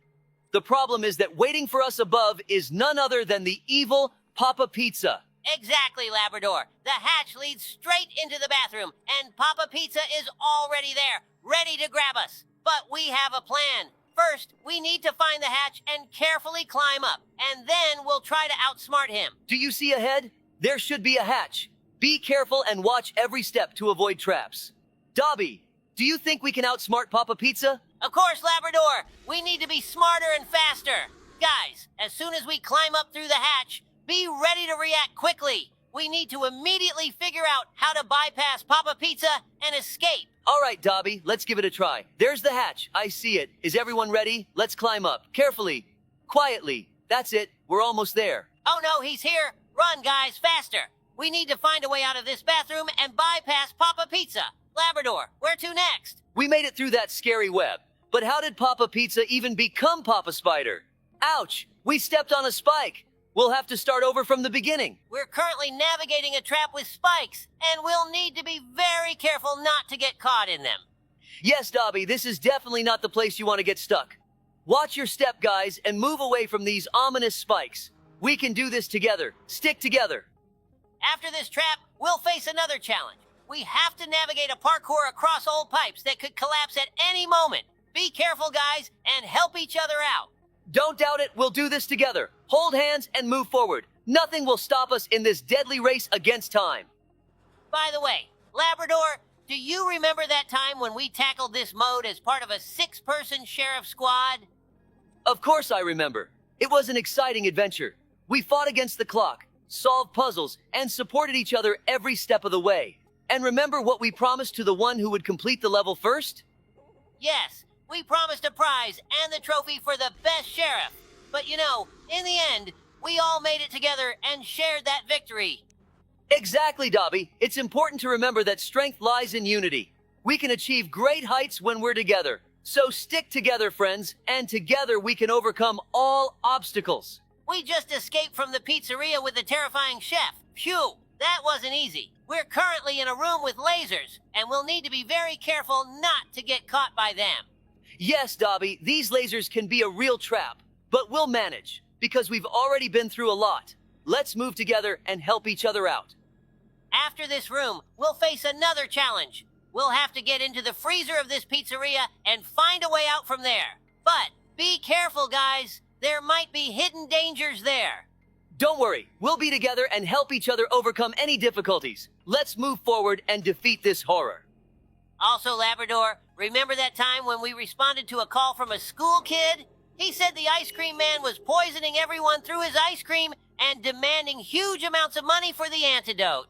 The problem is that waiting for us above is none other than the evil Papa Pizza. Exactly, Labrador. The hatch leads straight into the bathroom, and Papa Pizza is already there, ready to grab us. But we have a plan. First, we need to find the hatch and carefully climb up, and then we'll try to outsmart him. Do you see ahead? There should be a hatch. Be careful and watch every step to avoid traps. Dobie, do you think we can outsmart Papa Pizza? Of course, Labrador. We need to be smarter and faster. Guys, as soon as we climb up through the hatch, be ready to react quickly. We need to immediately figure out how to bypass Papa Pizza and escape. All right, Dobie, let's give it a try. There's the hatch. I see it. Is everyone ready? Let's climb up. Carefully. Quietly. That's it. We're almost there. Oh no, he's here. Run, guys, faster. We need to find a way out of this bathroom and bypass Papa Pizza. Labrador, where to next? We made it through that scary web. But how did Papa Pizza even become Papa Spider? Ouch! We stepped on a spike. We'll have to start over from the beginning. We're currently navigating a trap with spikes, and we'll need to be very careful not to get caught in them. Yes, Dobby, this is definitely not the place you want to get stuck. Watch your step, guys, and move away from these ominous spikes. We can do this together. Stick together. After this trap, we'll face another challenge. We have to navigate a parkour across old pipes that could collapse at any moment. Be careful, guys, and help each other out. Don't doubt it, we'll do this together. Hold hands and move forward. Nothing will stop us in this deadly race against time. By the way, Labrador, do you remember that time when we tackled this mode as part of a 6-person sheriff squad? Of course I remember. It was an exciting adventure. We fought against the clock, solved puzzles, and supported each other every step of the way. And remember what we promised to the one who would complete the level first? Yes, we promised a prize and the trophy for the best sheriff. But you know, in the end, we all made it together and shared that victory. Exactly, Dobby. It's important to remember that strength lies in unity. We can achieve great heights when we're together. So stick together, friends, and together we can overcome all obstacles. We just escaped from the pizzeria with the terrifying chef. Phew, that wasn't easy. We're currently in a room with lasers, and we'll need to be very careful not to get caught by them. Yes, Dobby, these lasers can be a real trap, but we'll manage, because we've already been through a lot. Let's move together and help each other out. After this room, we'll face another challenge. We'll have to get into the freezer of this pizzeria and find a way out from there. But be careful, guys. There might be hidden dangers there. Don't worry, we'll be together and help each other overcome any difficulties. Let's move forward and defeat this horror. Also, Labrador, remember that time when we responded to a call from a school kid? He said the ice cream man was poisoning everyone through his ice cream and demanding huge amounts of money for the antidote.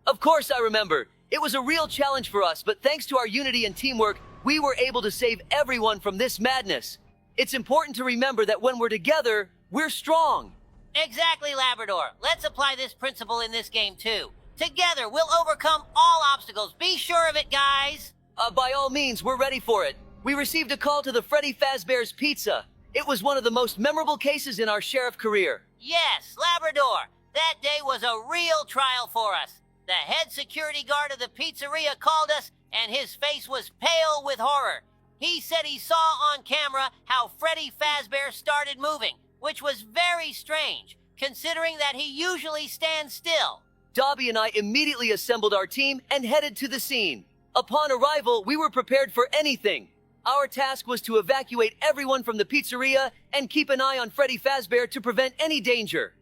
Of course I remember. It was a real challenge for us, but thanks to our unity and teamwork, we were able to save everyone from this madness. It's important to remember that when we're together, we're strong. Exactly, Labrador. Let's apply this principle in this game, too. Together, we'll overcome all obstacles. Be sure of it, guys. By all means, we're ready for it. We received a call to the Freddy Fazbear's Pizza. It was one of the most memorable cases in our sheriff career. Yes, Labrador. That day was a real trial for us. The head security guard of the pizzeria called us, and his face was pale with horror. He said he saw on camera how Freddy Fazbear started moving, which was very strange, considering that he usually stands still. Dobby and I immediately assembled our team and headed to the scene. Upon arrival, we were prepared for anything. Our task was to evacuate everyone from the pizzeria and keep an eye on Freddy Fazbear to prevent any danger.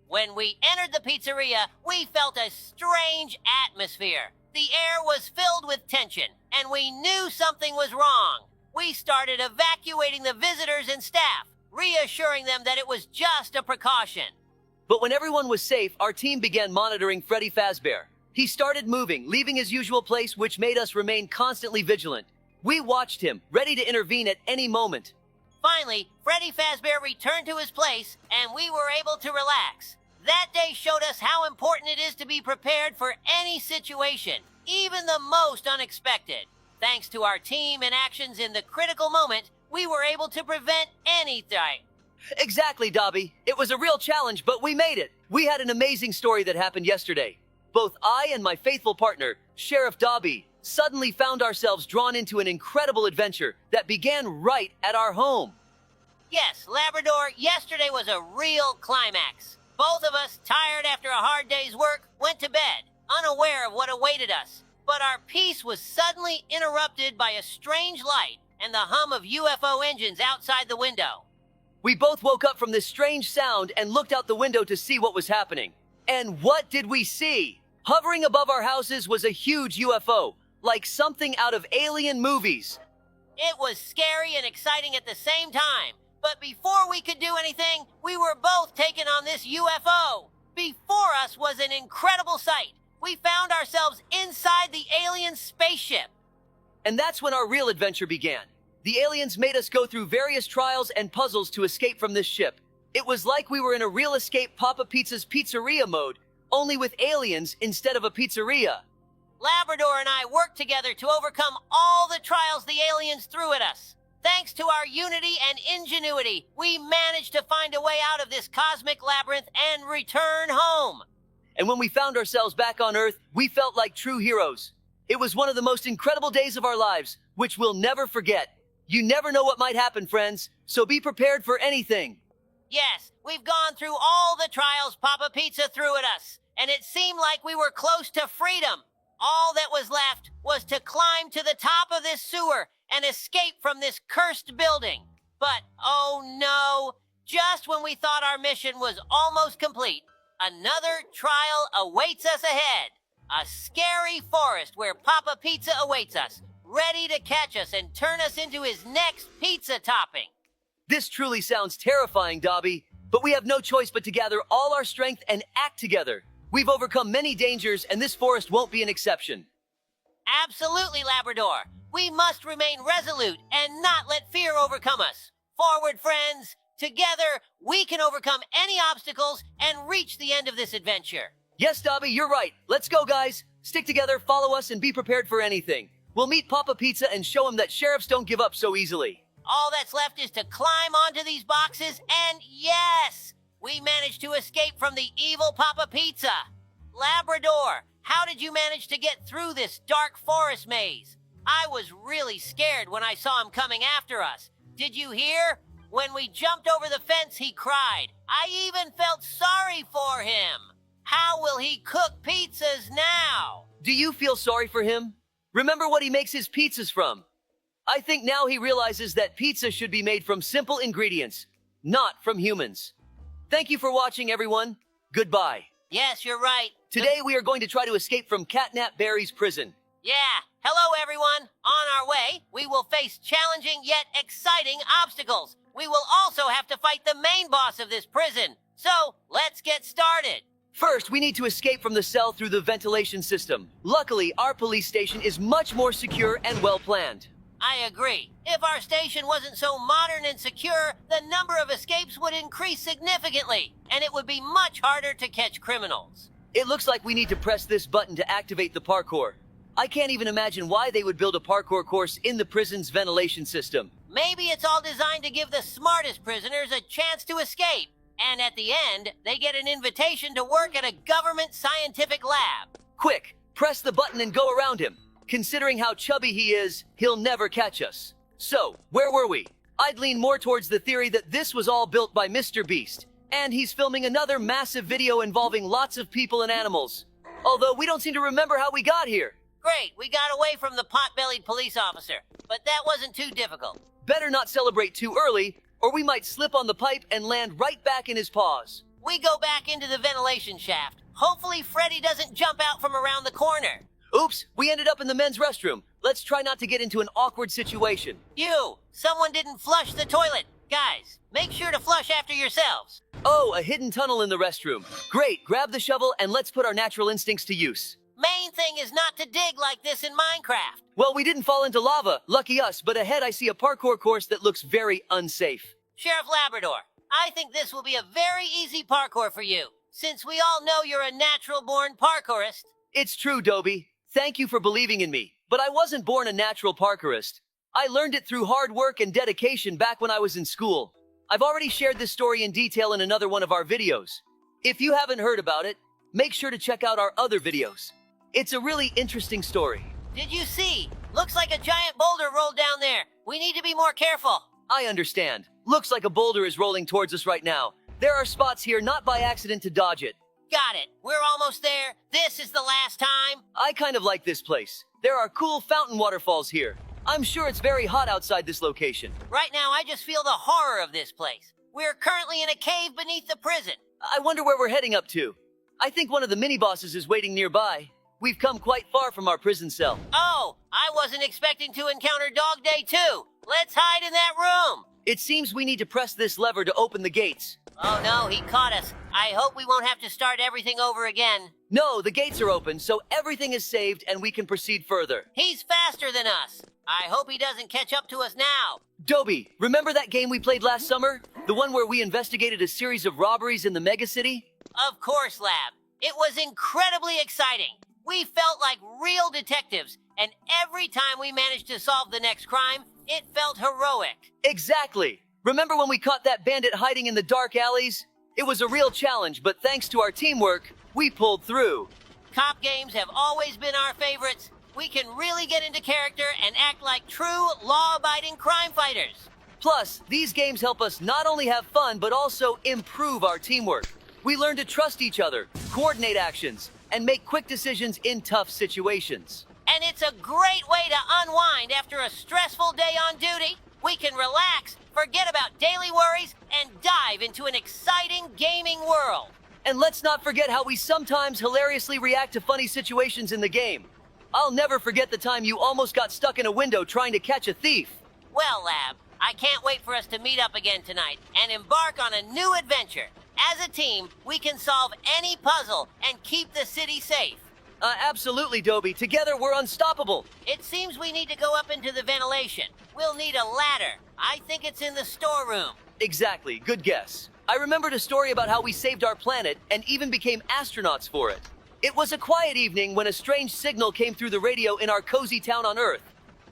When we entered the pizzeria, we felt a strange atmosphere. The air was filled with tension, and we knew something was wrong. We started evacuating the visitors and staff, reassuring them that it was just a precaution. But when everyone was safe, our team began monitoring Freddy Fazbear. He started moving, leaving his usual place, which made us remain constantly vigilant. We watched him, ready to intervene at any moment. Finally, Freddy Fazbear returned to his place, and we were able to relax. That day showed us how important it is to be prepared for any situation, even the most unexpected. Thanks to our team and actions in the critical moment, we were able to prevent anything. Exactly, Dobby. It was a real challenge, but we made it. We had an amazing story that happened yesterday. Both I and my faithful partner, Sheriff Dobie, suddenly found ourselves drawn into an incredible adventure that began right at our home. Yes, Labrador, yesterday was a real climax. Both of us, tired after a hard day's work, went to bed, unaware of what awaited us. But our peace was suddenly interrupted by a strange light and the hum of UFO engines outside the window. We both woke up from this strange sound and looked out the window to see what was happening. And what did we see? Hovering above our houses was a huge UFO, like something out of alien movies. It was scary and exciting at the same time. But before we could do anything, we were both taken on this UFO. Before us was an incredible sight. We found ourselves inside the alien spaceship. And that's when our real adventure began. The aliens made us go through various trials and puzzles to escape from this ship. It was like we were in a real escape Papa Pizza's pizzeria mode, only with aliens instead of a pizzeria. Labrador and I worked together to overcome all the trials the aliens threw at us. Thanks to our unity and ingenuity, we managed to find a way out of this cosmic labyrinth and return home. And when we found ourselves back on Earth, we felt like true heroes. It was one of the most incredible days of our lives, which we'll never forget. You never know what might happen, friends, so be prepared for anything. Yes, we've gone through all the trials Papa Pizza threw at us, and it seemed like we were close to freedom. All that was left was to climb to the top of this sewer and escape from this cursed building. But, oh no, just when we thought our mission was almost complete, another trial awaits us ahead. A scary forest where Papa Pizza awaits us, ready to catch us and turn us into his next pizza topping. This truly sounds terrifying, Dobie, but we have no choice but to gather all our strength and act together. We've overcome many dangers, and this forest won't be an exception. Absolutely, Labrador. We must remain resolute and not let fear overcome us. Forward, friends. Together, we can overcome any obstacles and reach the end of this adventure. Yes, Dobie, you're right. Let's go, guys. Stick together, follow us, and be prepared for anything. We'll meet Papa Pizza and show him that sheriffs don't give up so easily. All that's left is to climb onto these boxes, and yes, we managed to escape from the evil Papa Pizza. Labrador, how did you manage to get through this dark forest maze? I was really scared when I saw him coming after us. Did you hear? When we jumped over the fence, he cried. I even felt sorry for him. How will he cook pizzas now? Do you feel sorry for him? Remember what he makes his pizzas from. I think now he realizes that pizza should be made from simple ingredients, not from humans. Thank you for watching, everyone. Goodbye. Yes, you're right. Today we are going to try to escape from Catnap Berry's prison. Yeah. Hello, everyone. On our way, we will face challenging yet exciting obstacles. We will also have to fight the main boss of this prison. So, let's get started. First, we need to escape from the cell through the ventilation system. Luckily, our police station is much more secure and well-planned. I agree. If our station wasn't so modern and secure, the number of escapes would increase significantly, and it would be much harder to catch criminals. It looks like we need to press this button to activate the parkour. I can't even imagine why they would build a parkour course in the prison's ventilation system. Maybe it's all designed to give the smartest prisoners a chance to escape. And at the end, they get an invitation to work at a government scientific lab. Quick, press the button and go around him. Considering how chubby he is, he'll never catch us. So, where were we? I'd lean more towards the theory that this was all built by Mr. Beast, and he's filming another massive video involving lots of people and animals. Although we don't seem to remember how we got here. Great, we got away from the pot-bellied police officer, but that wasn't too difficult. Better not celebrate too early, or we might slip on the pipe and land right back in his paws. We go back into the ventilation shaft. Hopefully Freddy doesn't jump out from around the corner. Oops, we ended up in the men's restroom. Let's try not to get into an awkward situation. Someone didn't flush the toilet. Guys, make sure to flush after yourselves. Oh, a hidden tunnel in the restroom. Great, grab the shovel and let's put our natural instincts to use. Main thing is not to dig like this in Minecraft. Well, we didn't fall into lava, lucky us, but ahead I see a parkour course that looks very unsafe. Sheriff Labrador, I think this will be a very easy parkour for you, since we all know you're a natural-born parkourist. It's true, Dobie. Thank you for believing in me, but I wasn't born a natural parkourist. I learned it through hard work and dedication back when I was in school. I've already shared this story in detail in another one of our videos. If you haven't heard about it, make sure to check out our other videos. It's a really interesting story. Did you see? Looks like a giant boulder rolled down there. We need to be more careful. I understand. Looks like a boulder is rolling towards us right now. There are spots here not by accident to dodge it. Got it. We're almost there. This is the last time. I kind of like this place. There are cool fountain waterfalls here. I'm sure it's very hot outside this location. Right now, I just feel the horror of this place. We're currently in a cave beneath the prison. I wonder where we're heading up to. I think one of the mini-bosses is waiting nearby. We've come quite far from our prison cell. Oh, I wasn't expecting to encounter Dog Day too. Let's hide in that room. It seems we need to press this lever to open the gates. Oh no, he caught us. I hope we won't have to start everything over again. No, the gates are open, so everything is saved and we can proceed further. He's faster than us. I hope he doesn't catch up to us now. Dobie, remember that game we played last summer? The one where we investigated a series of robberies in the megacity? Of course, Lab. It was incredibly exciting. We felt like real detectives, and every time we managed to solve the next crime, it felt heroic. Exactly. Remember when we caught that bandit hiding in the dark alleys? It was a real challenge, but thanks to our teamwork, we pulled through. Cop games have always been our favorites, we can really get into character and act like true, law-abiding crime fighters. Plus, these games help us not only have fun, but also improve our teamwork. We learn to trust each other, coordinate actions, and make quick decisions in tough situations. And it's a great way to unwind after a stressful day on duty. We can relax, forget about daily worries, and dive into an exciting gaming world. And let's not forget how we sometimes hilariously react to funny situations in the game. I'll never forget the time you almost got stuck in a window trying to catch a thief. Well, Lab, I can't wait for us to meet up again tonight and embark on a new adventure. As a team, we can solve any puzzle and keep the city safe. Absolutely, Dobie. Together, we're unstoppable. It seems we need to go up into the ventilation. We'll need a ladder. I think it's in the storeroom. Exactly. Good guess. I remembered a story about how we saved our planet and even became astronauts for it. It was a quiet evening when a strange signal came through the radio in our cozy town on Earth.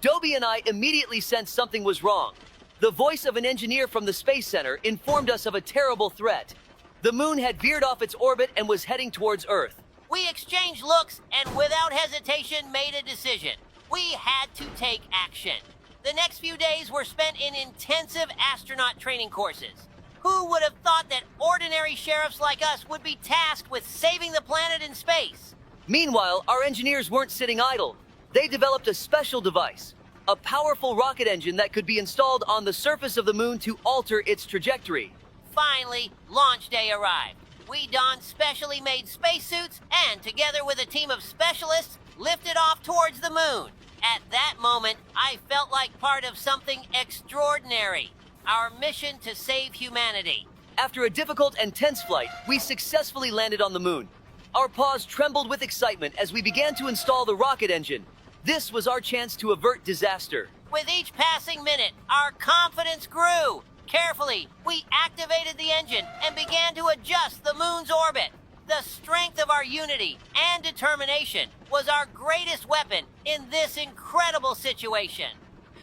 Dobie and I immediately sensed something was wrong. The voice of an engineer from the Space Center informed us of a terrible threat. The moon had veered off its orbit and was heading towards Earth. We exchanged looks and without hesitation made a decision. We had to take action. The next few days were spent in intensive astronaut training courses. Who would have thought that ordinary sheriffs like us would be tasked with saving the planet in space? Meanwhile, our engineers weren't sitting idle. They developed a special device, a powerful rocket engine that could be installed on the surface of the moon to alter its trajectory. Finally, launch day arrived. We donned specially made spacesuits and, together with a team of specialists, lifted off towards the moon. At that moment, I felt like part of something extraordinary. Our mission to save humanity. After a difficult and tense flight, we successfully landed on the moon. Our paws trembled with excitement as we began to install the rocket engine. This was our chance to avert disaster. With each passing minute, our confidence grew. Carefully, we activated the engine and began to adjust the moon's orbit. The strength of our unity and determination was our greatest weapon in this incredible situation.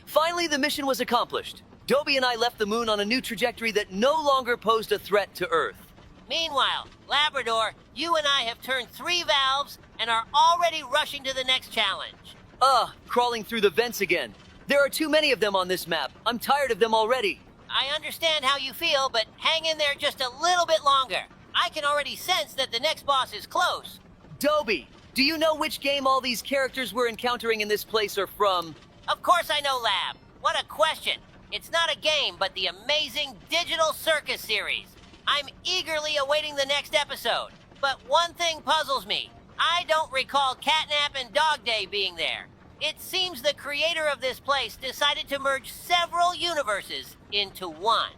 Finally, the mission was accomplished. Dobie and I left the moon on a new trajectory that no longer posed a threat to Earth. Meanwhile, Labrador, you and I have turned 3 valves and are already rushing to the next challenge. Crawling through the vents again. There are too many of them on this map. I'm tired of them already. I understand how you feel, but hang in there just a little bit longer. I can already sense that the next boss is close. Dobie, do you know which game all these characters we're encountering in this place are from? Of course I know, Lab. What a question. It's not a game, but the amazing Digital Circus series. I'm eagerly awaiting the next episode. But one thing puzzles me. I don't recall Catnap and Dog Day being there. It seems the creator of this place decided to merge several universes into one,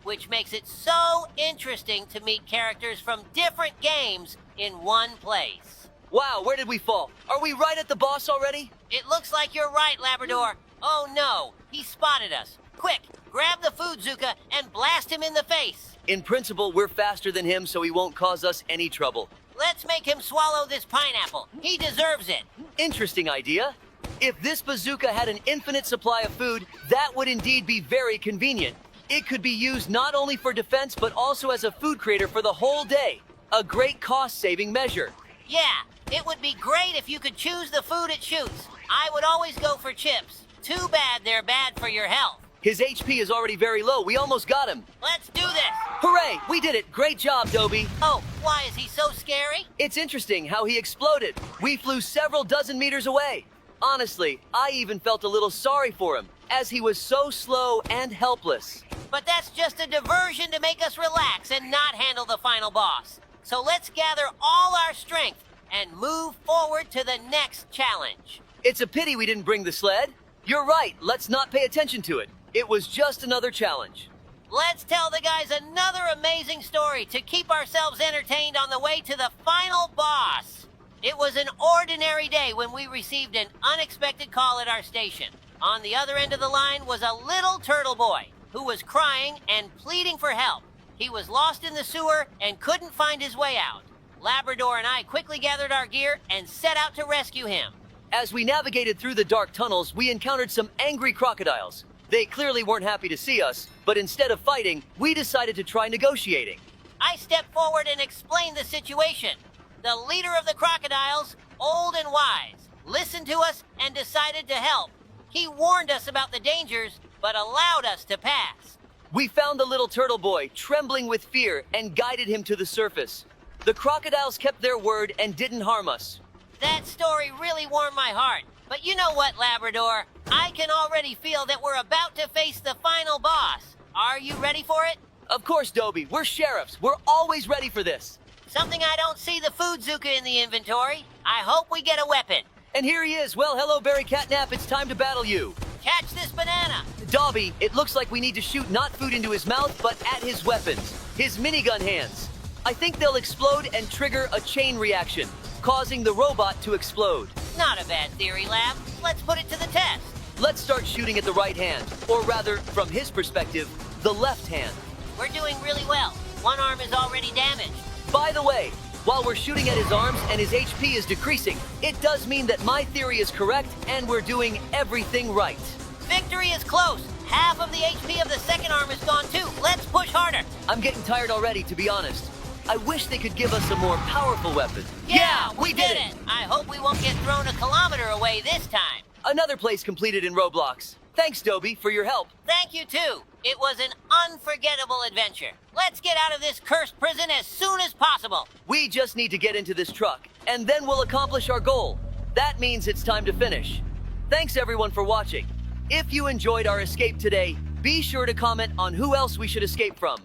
which makes it so interesting to meet characters from different games in one place. Wow, where did we fall? Are we right at the boss already? It looks like you're right, Labrador. Oh no, he spotted us. Quick, grab the food Zuka and blast him in the face. In principle, we're faster than him, so he won't cause us any trouble. Let's make him swallow this pineapple. He deserves it. Interesting idea. If this bazooka had an infinite supply of food, that would indeed be very convenient. It could be used not only for defense, but also as a food creator for the whole day. A great cost-saving measure. Yeah, it would be great if you could choose the food it shoots. I would always go for chips. Too bad they're bad for your health. His HP is already very low. We almost got him. Let's do this. Hooray! We did it. Great job, Dobie. Oh, why is he so scary? It's interesting how he exploded. We flew several dozen meters away. Honestly, I even felt a little sorry for him, as he was so slow and helpless. But that's just a diversion to make us relax and not handle the final boss. So let's gather all our strength and move forward to the next challenge. It's a pity we didn't bring the sled. You're right. Let's not pay attention to it. It was just another challenge. Let's tell the guys another amazing story to keep ourselves entertained on the way to the final boss. It was an ordinary day when we received an unexpected call at our station. On the other end of the line was a little turtle boy who was crying and pleading for help. He was lost in the sewer and couldn't find his way out. Labrador and I quickly gathered our gear and set out to rescue him. As we navigated through the dark tunnels, we encountered some angry crocodiles. They clearly weren't happy to see us, but instead of fighting, we decided to try negotiating. I stepped forward and explained the situation. The leader of the crocodiles, old and wise, listened to us, and decided to help. He warned us about the dangers, but allowed us to pass. We found the little turtle boy, trembling with fear, and guided him to the surface. The crocodiles kept their word and didn't harm us. That story really warmed my heart. But you know what, Labrador? I can already feel that we're about to face the final boss. Are you ready for it? Of course, Dobie. We're sheriffs. We're always ready for this. Something I don't see the food Zuka in the inventory. I hope we get a weapon. And here he is. Well, hello, Barry Catnap. It's time to battle you. Catch this banana. Dobie, it looks like we need to shoot not food into his mouth, but at his weapons. His minigun hands. I think they'll explode and trigger a chain reaction, causing the robot to explode. Not a bad theory, Lab. Let's put it to the test. Let's start shooting at the right hand, or rather, from his perspective, the left hand. We're doing really well. One arm is already damaged. By the way, while we're shooting at his arms and his HP is decreasing, it does mean that my theory is correct and we're doing everything right. Victory is close. Half of the HP of the second arm is gone too. Let's push harder. I'm getting tired already, to be honest. I wish they could give us a more powerful weapon. Yeah, we did it. I hope we won't get thrown a kilometer away this time. Another place completed in Roblox. Thanks, Dobie, for your help. Thank you, too. It was an unforgettable adventure. Let's get out of this cursed prison as soon as possible. We just need to get into this truck, and then we'll accomplish our goal. That means it's time to finish. Thanks, everyone, for watching. If you enjoyed our escape today, be sure to comment on who else we should escape from.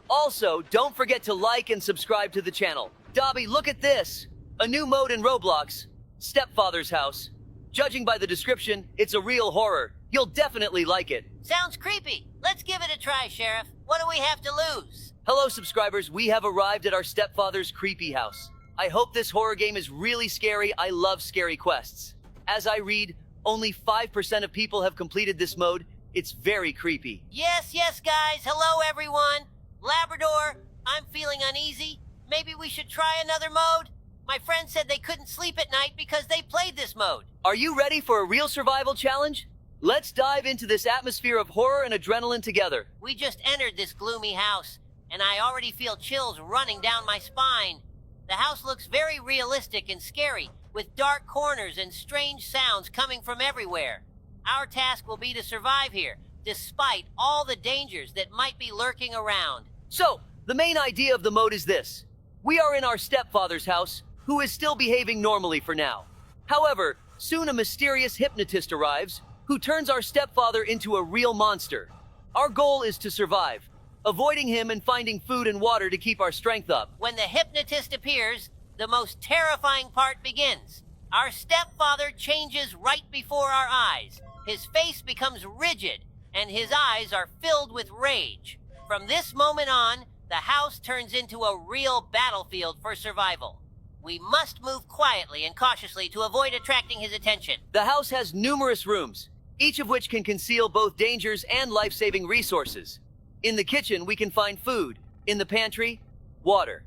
Also, don't forget to like and subscribe to the channel. Dobie, look at this. A new mode in Roblox. Stepfather's House. Judging by the description, it's a real horror. You'll definitely like it. Sounds creepy. Let's give it a try, Sheriff. What do we have to lose? Hello, subscribers. We have arrived at our stepfather's creepy house. I hope this horror game is really scary. I love scary quests. As I read, only 5% of people have completed this mode. It's very creepy. Yes, guys. Hello, everyone. Labrador, I'm feeling uneasy. Maybe we should try another mode? My friend said they couldn't sleep at night because they played this mode. Are you ready for a real survival challenge? Let's dive into this atmosphere of horror and adrenaline together. We just entered this gloomy house, and I already feel chills running down my spine. The house looks very realistic and scary, with dark corners and strange sounds coming from everywhere. Our task will be to survive here, despite all the dangers that might be lurking around. So, the main idea of the mode is this. We are in our stepfather's house, who is still behaving normally for now. However, soon a mysterious hypnotist arrives, who turns our stepfather into a real monster. Our goal is to survive, avoiding him and finding food and water to keep our strength up. When the hypnotist appears, the most terrifying part begins. Our stepfather changes right before our eyes. His face becomes rigid, and his eyes are filled with rage. From this moment on, the house turns into a real battlefield for survival. We must move quietly and cautiously to avoid attracting his attention. The house has numerous rooms, each of which can conceal both dangers and life-saving resources. In the kitchen, we can find food. In the pantry, water.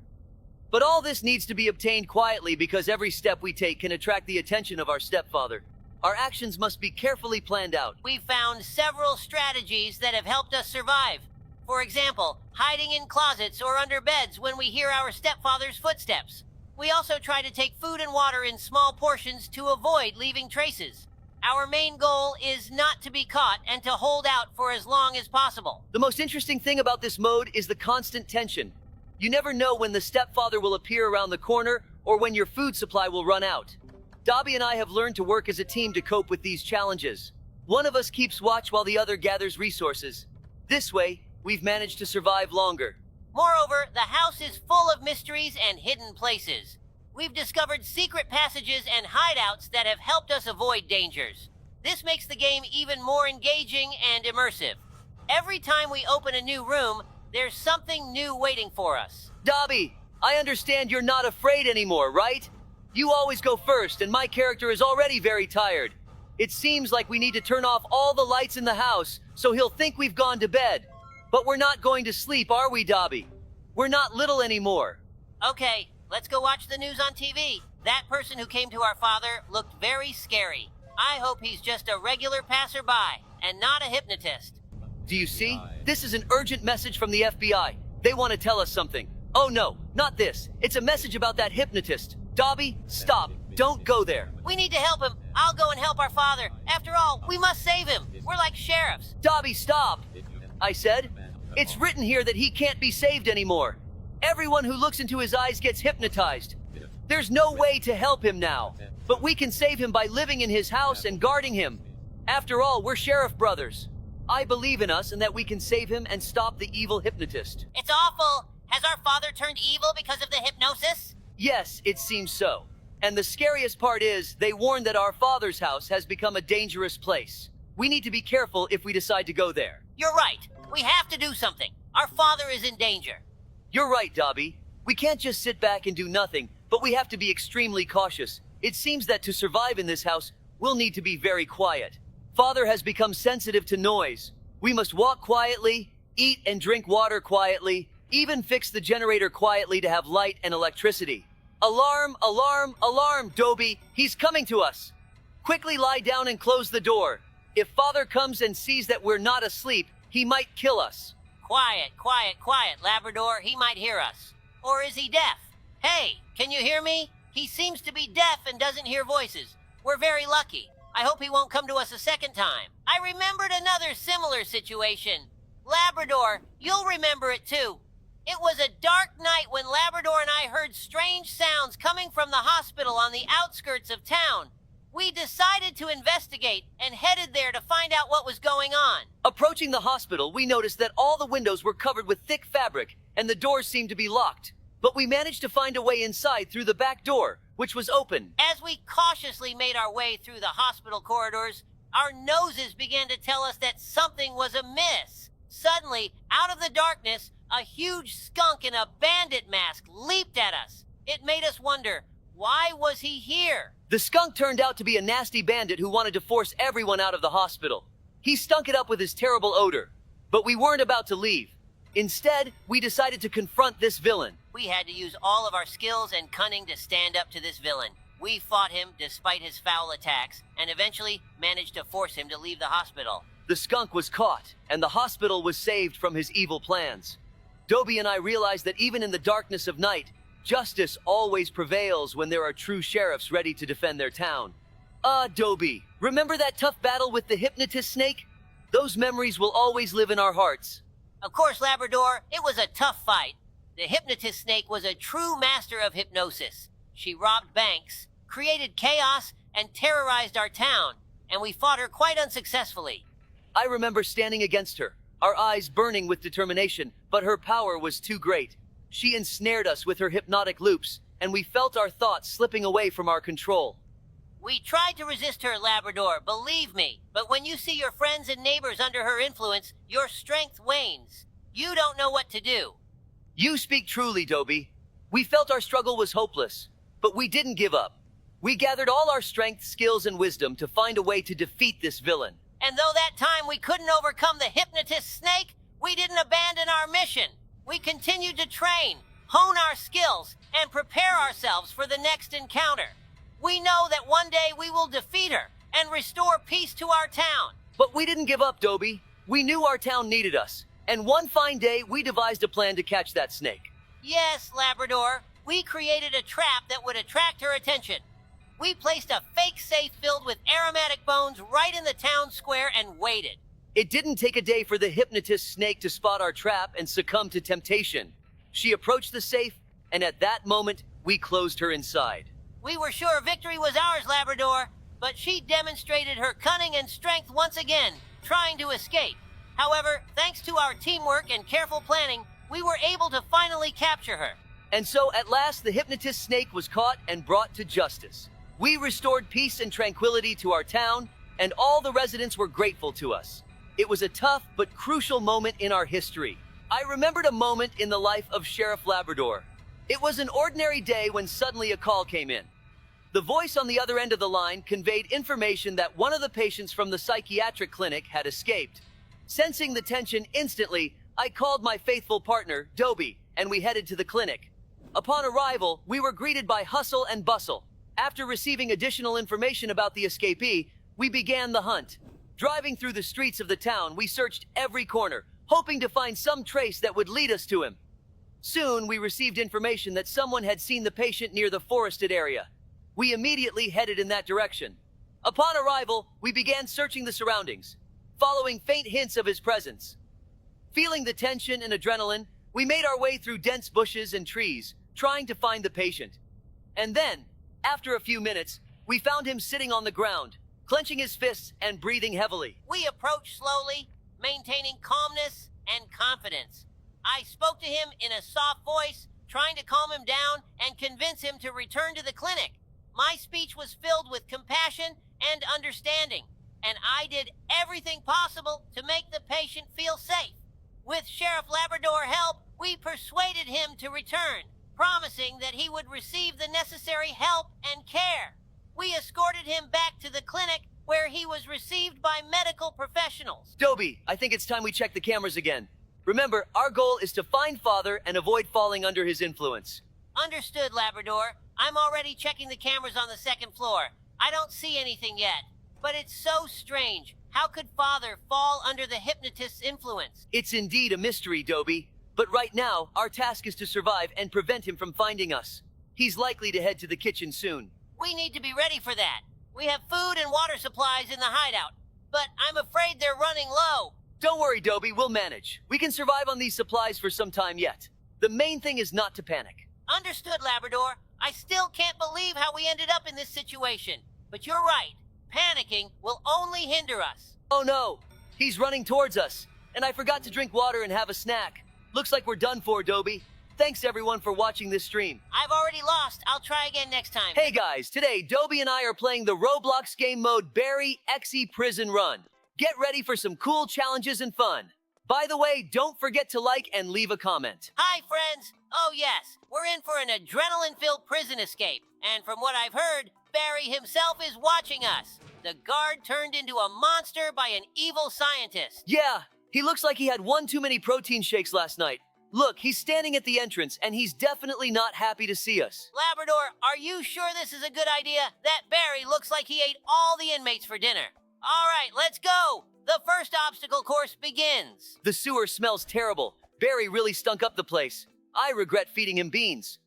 But all this needs to be obtained quietly because every step we take can attract the attention of our stepfather. Our actions must be carefully planned out. We found several strategies that have helped us survive. For example, hiding in closets or under beds when we hear our stepfather's footsteps. We also try to take food and water in small portions to avoid leaving traces. Our main goal is not to be caught and to hold out for as long as possible. The most interesting thing about this mode is the constant tension. You never know when the stepfather will appear around the corner or when your food supply will run out. Dobie and I have learned to work as a team to cope with these challenges. One of us keeps watch while the other gathers resources. This way, we've managed to survive longer. Moreover, the house is full of mysteries and hidden places. We've discovered secret passages and hideouts that have helped us avoid dangers. This makes the game even more engaging and immersive. Every time we open a new room, there's something new waiting for us. Dobie, I understand you're not afraid anymore, right? You always go first, and my character is already very tired. It seems like we need to turn off all the lights in the house so he'll think we've gone to bed. But we're not going to sleep, are we, Dobie? We're not little anymore. Okay, let's go watch the news on TV. That person who came to our father looked very scary. I hope he's just a regular passerby and not a hypnotist. Do you see? This is an urgent message from the FBI. They want to tell us something. Oh no, not this. It's a message about that hypnotist. Dobie, stop. Don't go there. We need to help him. I'll go and help our father. After all, we must save him. We're like sheriffs. Dobie, stop! I said. It's written here that he can't be saved anymore. Everyone who looks into his eyes gets hypnotized. There's no way to help him now. But we can save him by living in his house and guarding him. After all, we're sheriff brothers. I believe in us and that we can save him and stop the evil hypnotist. It's awful. Has our father turned evil because of the hypnosis? Yes, it seems so. And the scariest part is, they warned that our father's house has become a dangerous place. We need to be careful if we decide to go there. You're right. We have to do something. Our father is in danger. You're right, Dobie. We can't just sit back and do nothing, but we have to be extremely cautious. It seems that to survive in this house, we'll need to be very quiet. Father has become sensitive to noise. We must walk quietly, eat and drink water quietly, even fix the generator quietly to have light and electricity. Alarm, alarm, alarm, Dobie. He's coming to us. Quickly lie down and close the door. If Father comes and sees that we're not asleep, he might kill us. Quiet, quiet, quiet, Labrador. He might hear us. Or is he deaf? Hey, can you hear me? He seems to be deaf and doesn't hear voices. We're very lucky. I hope he won't come to us a second time. I remembered another similar situation. Labrador, you'll remember it too. It was a dark night when Labrador and I heard strange sounds coming from the hospital on the outskirts of town. We decided to investigate and headed there to find out what was going on. Approaching the hospital, we noticed that all the windows were covered with thick fabric and the doors seemed to be locked. But we managed to find a way inside through the back door, which was open. As we cautiously made our way through the hospital corridors, our noses began to tell us that something was amiss. Suddenly, out of the darkness, a huge skunk in a bandit mask leaped at us. It made us wonder, why was he here? The skunk turned out to be a nasty bandit who wanted to force everyone out of the hospital. He stunk it up with his terrible odor. But we weren't about to leave. Instead, we decided to confront this villain. We had to use all of our skills and cunning to stand up to this villain. We fought him despite his foul attacks, and eventually managed to force him to leave the hospital. The skunk was caught, and the hospital was saved from his evil plans. Dobie and I realized that even in the darkness of night, justice always prevails when there are true sheriffs ready to defend their town. Dobie, remember that tough battle with the hypnotist snake? Those memories will always live in our hearts. Of course, Labrador, it was a tough fight. The hypnotist snake was a true master of hypnosis. She robbed banks, created chaos, and terrorized our town, and we fought her quite unsuccessfully. I remember standing against her, our eyes burning with determination, but her power was too great. She ensnared us with her hypnotic loops, and we felt our thoughts slipping away from our control. We tried to resist her, Labrador, believe me, but when you see your friends and neighbors under her influence, your strength wanes. You don't know what to do. You speak truly, Dobie. We felt our struggle was hopeless, but we didn't give up. We gathered all our strength, skills, and wisdom to find a way to defeat this villain. And though that time we couldn't overcome the hypnotist snake, we didn't abandon our mission. We continued to train, hone our skills, and prepare ourselves for the next encounter. We know that one day we will defeat her and restore peace to our town. But we didn't give up, Dobie. We knew our town needed us. And one fine day, we devised a plan to catch that snake. Yes, Labrador. We created a trap that would attract her attention. We placed a fake safe filled with aromatic bones right in the town square and waited. It didn't take a day for the hypnotist snake to spot our trap and succumb to temptation. She approached the safe, and at that moment, we closed her inside. We were sure victory was ours, Labrador, but she demonstrated her cunning and strength once again, trying to escape. However, thanks to our teamwork and careful planning, we were able to finally capture her. And so, at last, the hypnotist snake was caught and brought to justice. We restored peace and tranquility to our town, and all the residents were grateful to us. It was a tough but crucial moment in our history. I remembered a moment in the life of Sheriff Labrador. It was an ordinary day when suddenly a call came in. The voice on the other end of the line conveyed information that one of the patients from the psychiatric clinic had escaped. Sensing the tension instantly, I called my faithful partner, Dobie, and we headed to the clinic. Upon arrival, we were greeted by hustle and bustle. After receiving additional information about the escapee, we began the hunt. Driving through the streets of the town, we searched every corner, hoping to find some trace that would lead us to him. Soon, we received information that someone had seen the patient near the forested area. We immediately headed in that direction. Upon arrival, we began searching the surroundings, following faint hints of his presence. Feeling the tension and adrenaline, we made our way through dense bushes and trees, trying to find the patient. And then, after a few minutes, we found him sitting on the ground, clenching his fists and breathing heavily. We approached slowly, maintaining calmness and confidence. I spoke to him in a soft voice, trying to calm him down and convince him to return to the clinic. My speech was filled with compassion and understanding, and I did everything possible to make the patient feel safe. With Sheriff Labrador help, we persuaded him to return, promising that he would receive the necessary help and care. We escorted him back to the clinic where he was received by medical professionals. Dobie, I think it's time we check the cameras again. Remember, our goal is to find Father and avoid falling under his influence. Understood, Labrador. I'm already checking the cameras on the second floor. I don't see anything yet. But it's so strange. How could Father fall under the hypnotist's influence? It's indeed a mystery, Dobie. But right now, our task is to survive and prevent him from finding us. He's likely to head to the kitchen soon. We need to be ready for that. We have food and water supplies in the hideout, but I'm afraid they're running low. Don't worry, Dobie, we'll manage. We can survive on these supplies for some time yet. The main thing is not to panic. Understood, Labrador. I still can't believe how we ended up in this situation. But you're right. Panicking will only hinder us. Oh no! He's running towards us. And I forgot to drink water and have a snack. Looks like we're done for, Dobie. Thanks everyone for watching this stream. I've already lost. I'll try again next time. Hey guys, today Dobie and I are playing the Roblox game mode Barry Xe Prison Run. Get ready for some cool challenges and fun. By the way, don't forget to like and leave a comment. Hi, friends. Oh, yes. We're in for an adrenaline-filled prison escape. And from what I've heard, Barry himself is watching us. The guard turned into a monster by an evil scientist. Yeah, he looks like he had one too many protein shakes last night. Look, he's standing at the entrance, and he's definitely not happy to see us. Labrador, are you sure this is a good idea? That Barry looks like he ate all the inmates for dinner. All right, let's go. The first obstacle course begins. The sewer smells terrible. Barry really stunk up the place. I regret feeding him beans.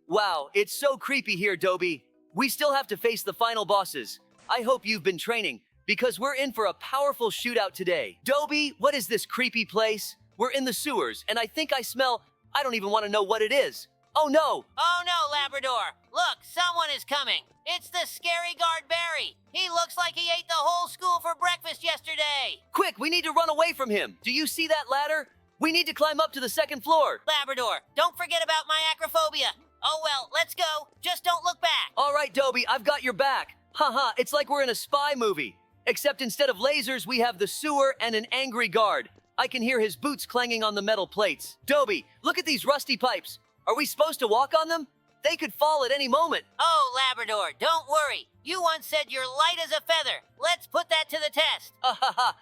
Wow, it's so creepy here, Dobie. We still have to face the final bosses. I hope you've been training, because we're in for a powerful shootout today. Dobie, what is this creepy place? We're in the sewers, and I think I smell... I don't even want to know what it is. Oh no! Oh no, Labrador! Look, someone is coming. It's the scary guard Barry. He looks like he ate the whole school for breakfast yesterday. Quick, we need to run away from him. Do you see that ladder? We need to climb up to the second floor. Labrador, don't forget about my acrophobia. Oh well, let's go. Just don't look back. All right, Dobie, I've got your back. Haha, it's like we're in a spy movie. Except instead of lasers, we have the sewer and an angry guard. I can hear his boots clanging on the metal plates. Dobie, look at these rusty pipes. Are we supposed to walk on them? They could fall at any moment. Oh, Labrador, don't worry. You once said you're light as a feather. Let's put that to the test.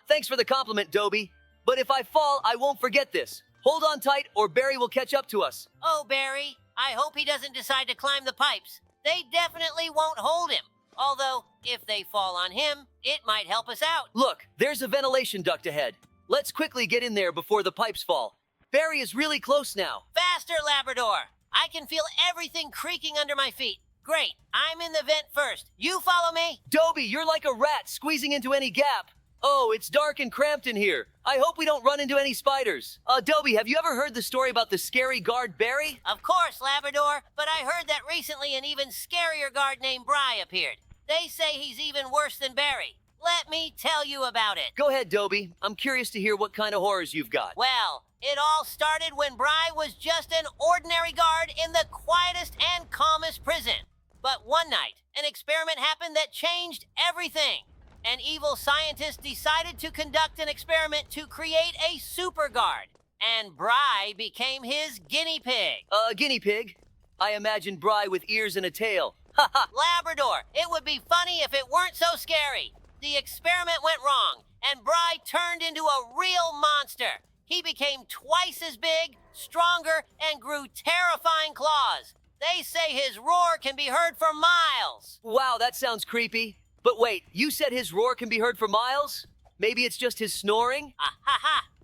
Thanks for the compliment, Dobie. But if I fall, I won't forget this. Hold on tight or Barry will catch up to us. Oh, Barry, I hope he doesn't decide to climb the pipes. They definitely won't hold him. Although, if they fall on him, it might help us out. Look, there's a ventilation duct ahead. Let's quickly get in there before the pipes fall. Barry is really close now. Faster, Labrador. I can feel everything creaking under my feet. Great, I'm in the vent first. You follow me? Dobie, you're like a rat squeezing into any gap. Oh, it's dark and cramped in here. I hope we don't run into any spiders. Dobie, have you ever heard the story about the scary guard Barry? Of course, Labrador, but I heard that recently an even scarier guard named Bry appeared. They say he's even worse than Barry. Let me tell you about it. Go ahead, Dobie. I'm curious to hear what kind of horrors you've got. Well, it all started when Bry was just an ordinary guard in the quietest and calmest prison. But one night, an experiment happened that changed everything. An evil scientist decided to conduct an experiment to create a super guard. And Bry became his guinea pig. Guinea pig? I imagine Bry with ears and a tail. Ha ha! Labrador, it would be funny if it weren't so scary. The experiment went wrong, and Bry turned into a real monster. He became twice as big, stronger, and grew terrifying claws. They say his roar can be heard for miles. Wow, that sounds creepy. But wait, you said his roar can be heard for miles? Maybe it's just his snoring?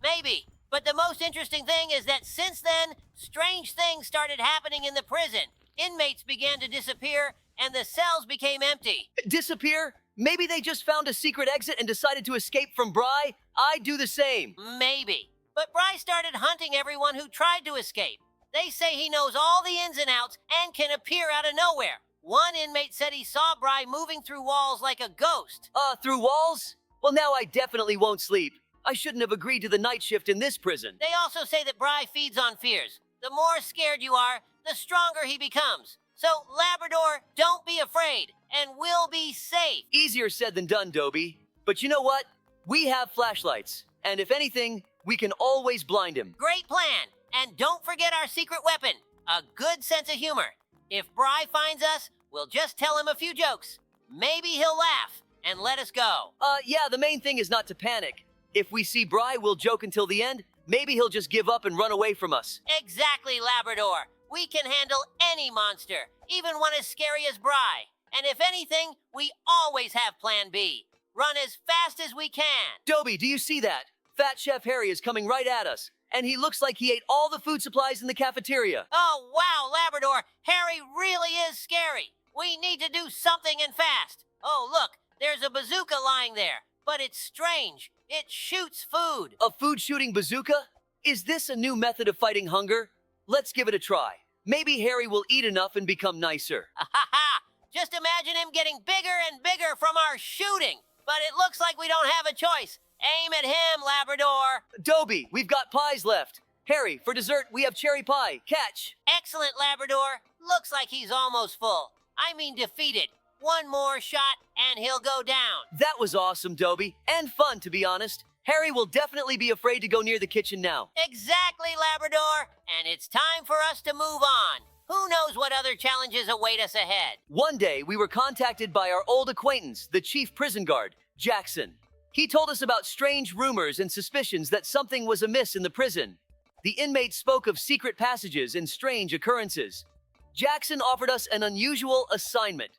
Maybe. But the most interesting thing is that since then, strange things started happening in the prison. Inmates began to disappear, and the cells became empty. Disappear? Maybe they just found a secret exit and decided to escape from Bry? I'd do the same. Maybe. But Bry started hunting everyone who tried to escape. They say he knows all the ins and outs and can appear out of nowhere. One inmate said he saw Bry moving through walls like a ghost. Through walls? Well, now I definitely won't sleep. I shouldn't have agreed to the night shift in this prison. They also say that Bry feeds on fears. The more scared you are, the stronger he becomes. So, Labrador, don't be afraid, and we'll be safe. Easier said than done, Dobie. But you know what? We have flashlights, and if anything, we can always blind him. Great plan. And don't forget our secret weapon, a good sense of humor. If Bry finds us, we'll just tell him a few jokes. Maybe he'll laugh and let us go. Yeah, the main thing is not to panic. If we see Bry, we'll joke until the end. Maybe he'll just give up and run away from us. Exactly, Labrador. We can handle any monster, even one as scary as Bry. And if anything, we always have Plan B. Run as fast as we can. Dobie, do you see that? Fat Chef Harry is coming right at us, and he looks like he ate all the food supplies in the cafeteria. Oh, wow, Labrador. Harry really is scary. We need to do something and fast. Oh, look, there's a bazooka lying there. But it's strange. It shoots food. A food-shooting bazooka? Is this a new method of fighting hunger? Let's give it a try. Maybe Harry will eat enough and become nicer. Ha ha! Just imagine him getting bigger and bigger from our shooting. But it looks like we don't have a choice. Aim at him, Labrador. Dobie, we've got pies left. Harry, for dessert, we have cherry pie. Catch. Excellent, Labrador. Looks like he's almost full. I mean defeated. One more shot, and he'll go down. That was awesome, Dobie, and fun, to be honest. Harry will definitely be afraid to go near the kitchen now. Exactly, Labrador. And it's time for us to move on. Who knows what other challenges await us ahead? One day, we were contacted by our old acquaintance, the chief prison guard, Jackson. He told us about strange rumors and suspicions that something was amiss in the prison. The inmates spoke of secret passages and strange occurrences. Jackson offered us an unusual assignment.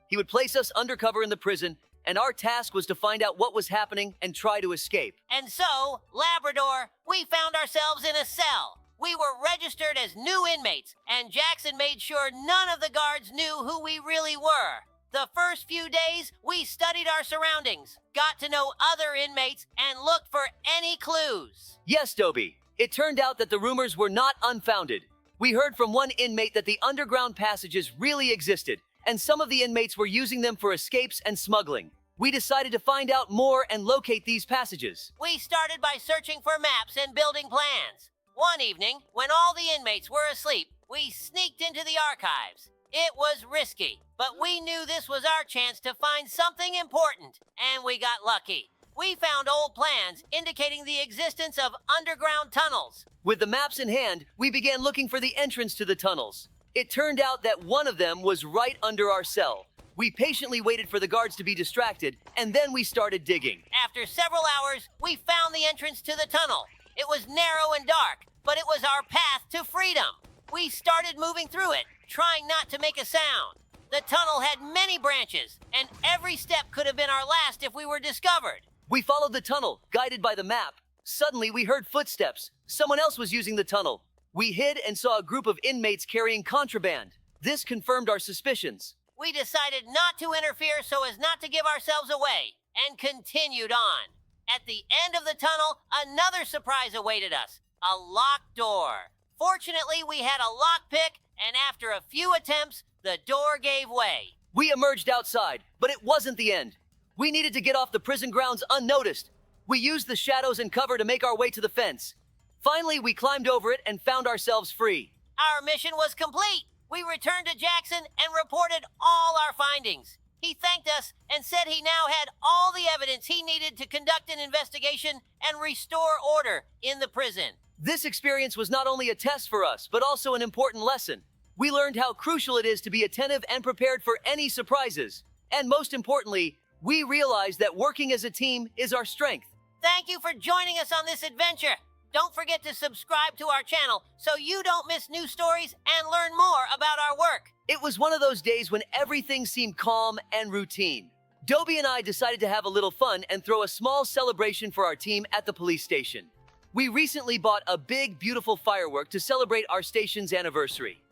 He would place us undercover in the prison, and our task was to find out what was happening and try to escape. And so, Labrador, we found ourselves in a cell. We were registered as new inmates, and Jackson made sure none of the guards knew who we really were. The first few days, we studied our surroundings, got to know other inmates, and looked for any clues. Yes, Dobie. It turned out that the rumors were not unfounded. We heard from one inmate that the underground passages really existed, and some of the inmates were using them for escapes and smuggling. We decided to find out more and locate these passages. We started by searching for maps and building plans. One evening, when all the inmates were asleep, we sneaked into the archives. It was risky, but we knew this was our chance to find something important, and we got lucky. We found old plans indicating the existence of underground tunnels. With the maps in hand, we began looking for the entrance to the tunnels. It turned out that one of them was right under our cell. We patiently waited for the guards to be distracted, and then we started digging. After several hours, we found the entrance to the tunnel. It was narrow and dark, but it was our path to freedom. We started moving through it, trying not to make a sound. The tunnel had many branches, and every step could have been our last if we were discovered. We followed the tunnel, guided by the map. Suddenly, we heard footsteps. Someone else was using the tunnel. We hid and saw a group of inmates carrying contraband. This confirmed our suspicions. We decided not to interfere so as not to give ourselves away, and continued on. At the end of the tunnel, another surprise awaited us, a locked door. Fortunately, we had a lockpick, and after a few attempts, the door gave way. We emerged outside, but it wasn't the end. We needed to get off the prison grounds unnoticed. We used the shadows and cover to make our way to the fence. Finally, we climbed over it and found ourselves free. Our mission was complete. We returned to Jackson and reported all our findings. He thanked us and said he now had all the evidence he needed to conduct an investigation and restore order in the prison. This experience was not only a test for us, but also an important lesson. We learned how crucial it is to be attentive and prepared for any surprises. And most importantly, we realized that working as a team is our strength. Thank you for joining us on this adventure. Don't forget to subscribe to our channel so you don't miss new stories and learn more about our work. It was one of those days when everything seemed calm and routine. Dobie and I decided to have a little fun and throw a small celebration for our team at the police station. We recently bought a big, beautiful firework to celebrate our station's anniversary.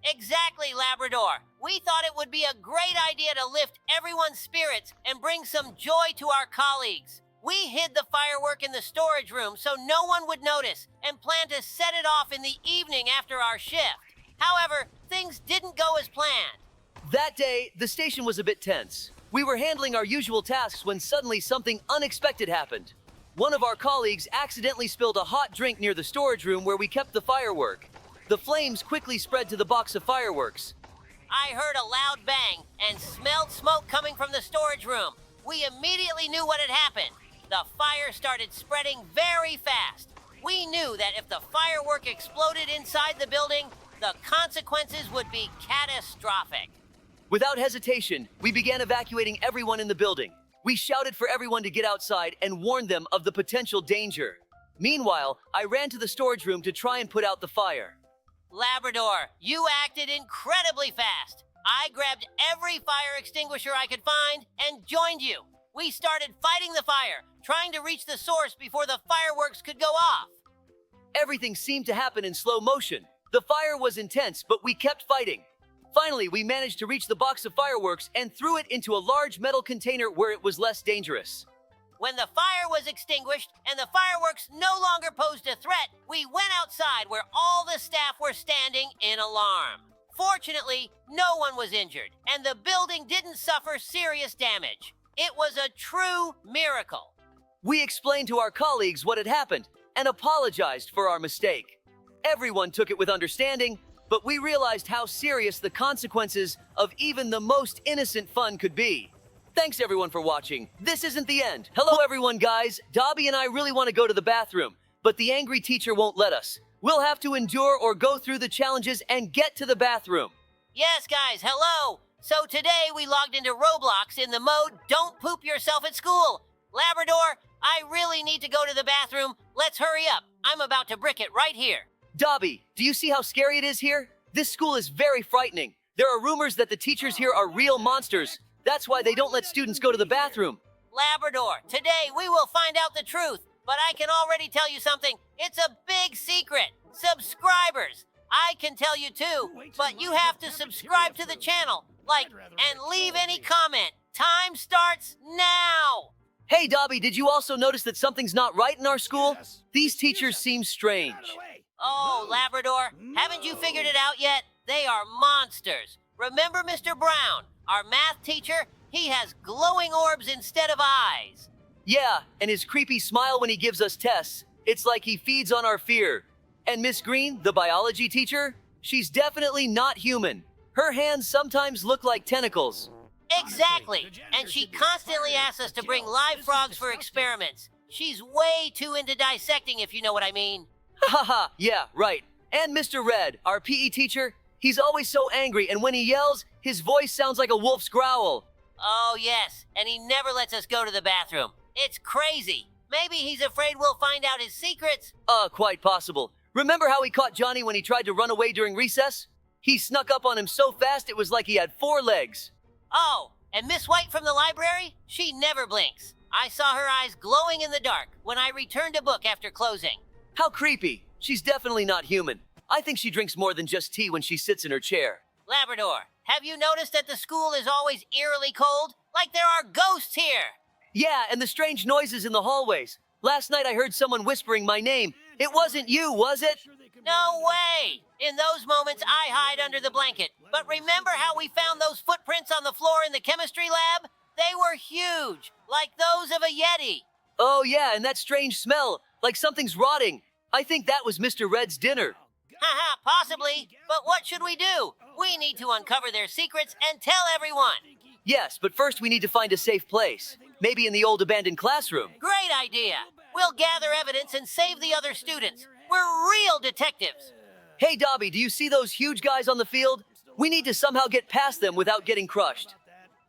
Exactly, Labrador. We thought it would be a great idea to lift everyone's spirits and bring some joy to our colleagues. We hid the firework in the storage room so no one would notice and planned to set it off in the evening after our shift. However, things didn't go as planned. That day, the station was a bit tense. We were handling our usual tasks when suddenly something unexpected happened. One of our colleagues accidentally spilled a hot drink near the storage room where we kept the firework. The flames quickly spread to the box of fireworks. I heard a loud bang and smelled smoke coming from the storage room. We immediately knew what had happened. The fire started spreading very fast. We knew that if the firework exploded inside the building, the consequences would be catastrophic. Without hesitation, we began evacuating everyone in the building. We shouted for everyone to get outside and warned them of the potential danger. Meanwhile, I ran to the storage room to try and put out the fire. Labrador, you acted incredibly fast. I grabbed every fire extinguisher I could find and joined you. We started fighting the fire, trying to reach the source before the fireworks could go off. Everything seemed to happen in slow motion. The fire was intense, but we kept fighting. Finally, we managed to reach the box of fireworks and threw it into a large metal container where it was less dangerous. When the fire was extinguished and the fireworks no longer posed a threat, we went outside where all the staff were standing in alarm. Fortunately, no one was injured, and the building didn't suffer serious damage. It was a true miracle. We explained to our colleagues what had happened and apologized for our mistake. Everyone took it with understanding, but we realized how serious the consequences of even the most innocent fun could be. Thanks everyone for watching. This isn't the end. Hello everyone, guys. Dobie and I really want to go to the bathroom, but the angry teacher won't let us. We'll have to endure or go through the challenges and get to the bathroom. Yes, guys, hello. So today we logged into Roblox in the mode Don't Poop Yourself at School. Labrador, I really need to go to the bathroom. Let's hurry up. I'm about to brick it right here. Dobie, do you see how scary it is here? This school is very frightening. There are rumors that the teachers here are real monsters. That's why they don't let students go to the bathroom. Labrador, today we will find out the truth. But I can already tell you something. It's a big secret. Subscribers. I can tell you too, but you have to subscribe to the channel, like, and leave any comment. Time starts now. Hey, Dobie, did you also notice that something's not right in our school? These teachers seem strange. Oh, Labrador, haven't you figured it out yet? They are monsters. Remember Mr. Brown, our math teacher? He has glowing orbs instead of eyes. Yeah, and his creepy smile when he gives us tests. It's like he feeds on our fear. And Miss Green, the biology teacher? She's definitely not human. Her hands sometimes look like tentacles. Exactly, and she constantly asks us to bring live frogs for experiments. She's way too into dissecting, if you know what I mean. Haha, yeah, right. And Mr. Red, our PE teacher, he's always so angry, and when he yells, his voice sounds like a wolf's growl. Oh, yes, and he never lets us go to the bathroom. It's crazy. Maybe he's afraid we'll find out his secrets. Quite possible. Remember how he caught Johnny when he tried to run away during recess? He snuck up on him so fast it was like he had 4 legs. Oh, and Miss White from the library? She never blinks. I saw her eyes glowing in the dark when I returned a book after closing. How creepy. She's definitely not human. I think she drinks more than just tea when she sits in her chair. Labrador, have you noticed that the school is always eerily cold? Like there are ghosts here. Yeah, and the strange noises in the hallways. Last night I heard someone whispering my name. It wasn't you, was it? No way! In those moments, I hide under the blanket. But remember how we found those footprints on the floor in the chemistry lab? They were huge, like those of a Yeti. Oh yeah, and that strange smell, like something's rotting. I think that was Mr. Red's dinner. Haha, possibly. But what should we do? We need to uncover their secrets and tell everyone. Yes, but first we need to find a safe place. Maybe in the old abandoned classroom. Great idea. We'll gather evidence and save the other students. We're real detectives. Hey, Dobie, do you see those huge guys on the field? We need to somehow get past them without getting crushed.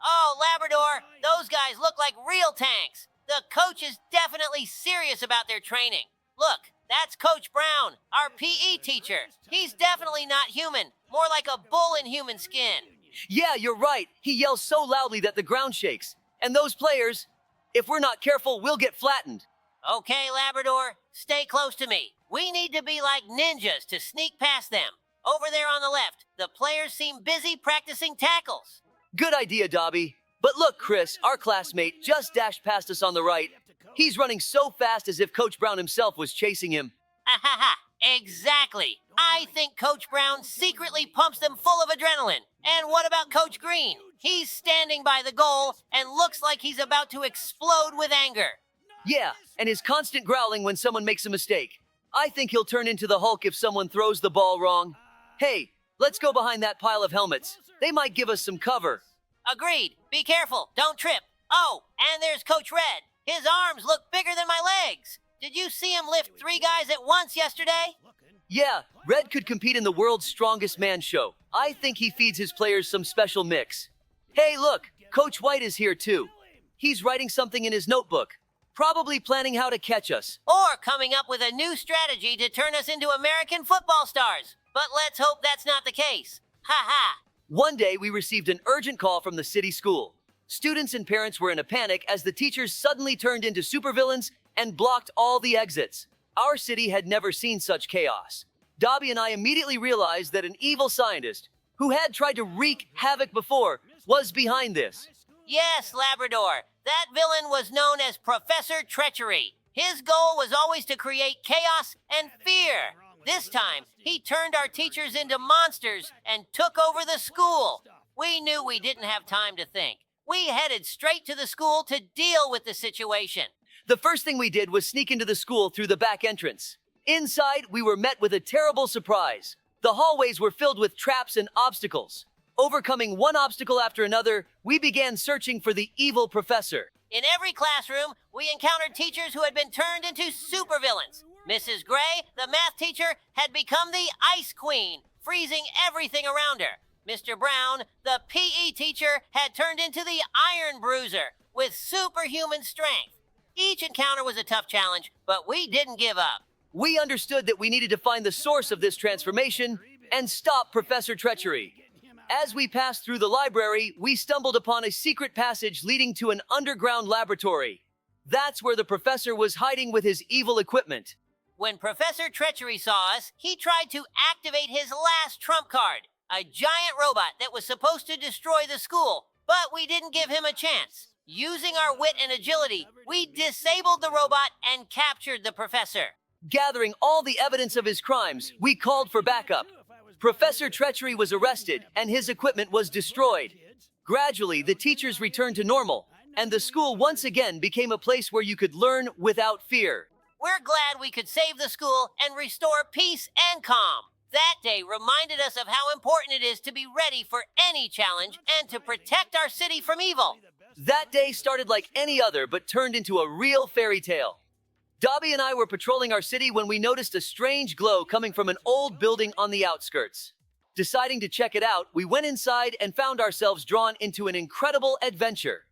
Oh, Labrador, those guys look like real tanks. The coach is definitely serious about their training. Look, that's Coach Brown, our PE teacher. He's definitely not human, more like a bull in human skin. Yeah, you're right. He yells so loudly that the ground shakes. And those players, if we're not careful, we'll get flattened. Okay, Labrador, stay close to me. We need to be like ninjas to sneak past them. Over there on the left, the players seem busy practicing tackles. Good idea, Dobie. But look, Chris, our classmate just dashed past us on the right. He's running so fast as if Coach Brown himself was chasing him. Ha ha ha! Exactly. I think Coach Brown secretly pumps them full of adrenaline. And what about Coach Green? He's standing by the goal and looks like he's about to explode with anger. Yeah, and his constant growling when someone makes a mistake. I think he'll turn into the Hulk if someone throws the ball wrong. Hey, let's go behind that pile of helmets. They might give us some cover. Agreed. Be careful. Don't trip. Oh, and there's Coach Red. His arms look bigger than my legs. Did you see him lift 3 guys at once yesterday? Yeah, Red could compete in the world's strongest man show. I think he feeds his players some special mix. Hey, look, Coach White is here too. He's writing something in his notebook, probably planning how to catch us. Or coming up with a new strategy to turn us into American football stars. But let's hope that's not the case. Ha ha! One day, we received an urgent call from the city school. Students and parents were in a panic as the teachers suddenly turned into supervillains and blocked all the exits. Our city had never seen such chaos. Dobie and I immediately realized that an evil scientist, who had tried to wreak havoc before, was behind this. Yes, Labrador. That villain was known as Professor Treachery. His goal was always to create chaos and fear. This time, he turned our teachers into monsters and took over the school. We knew we didn't have time to think. We headed straight to the school to deal with the situation. The first thing we did was sneak into the school through the back entrance. Inside, we were met with a terrible surprise. The hallways were filled with traps and obstacles. Overcoming one obstacle after another, we began searching for the evil professor. In every classroom, we encountered teachers who had been turned into supervillains. Mrs. Gray, the math teacher, had become the Ice Queen, freezing everything around her. Mr. Brown, the PE teacher, had turned into the Iron Bruiser with superhuman strength. Each encounter was a tough challenge, but we didn't give up. We understood that we needed to find the source of this transformation and stop Professor Treachery. As we passed through the library, we stumbled upon a secret passage leading to an underground laboratory. That's where the professor was hiding with his evil equipment. When Professor Treachery saw us, he tried to activate his last trump card, a giant robot that was supposed to destroy the school, but we didn't give him a chance. Using our wit and agility, we disabled the robot and captured the professor. Gathering all the evidence of his crimes, we called for backup. Professor Treachery was arrested and his equipment was destroyed. Gradually, the teachers returned to normal, and the school once again became a place where you could learn without fear. We're glad we could save the school and restore peace and calm. That day reminded us of how important it is to be ready for any challenge and to protect our city from evil. That day started like any other, but turned into a real fairy tale. Dobie and I were patrolling our city when we noticed a strange glow coming from an old building on the outskirts. Deciding to check it out, we went inside and found ourselves drawn into an incredible adventure.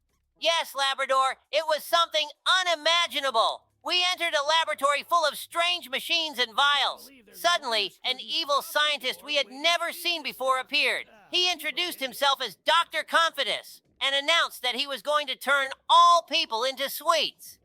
Yes, Labrador, it was something unimaginable. We entered a laboratory full of strange machines and vials. Suddenly, an evil scientist we had never seen before appeared. He introduced himself as Dr. Confidus and announced that he was going to turn all people into sweets.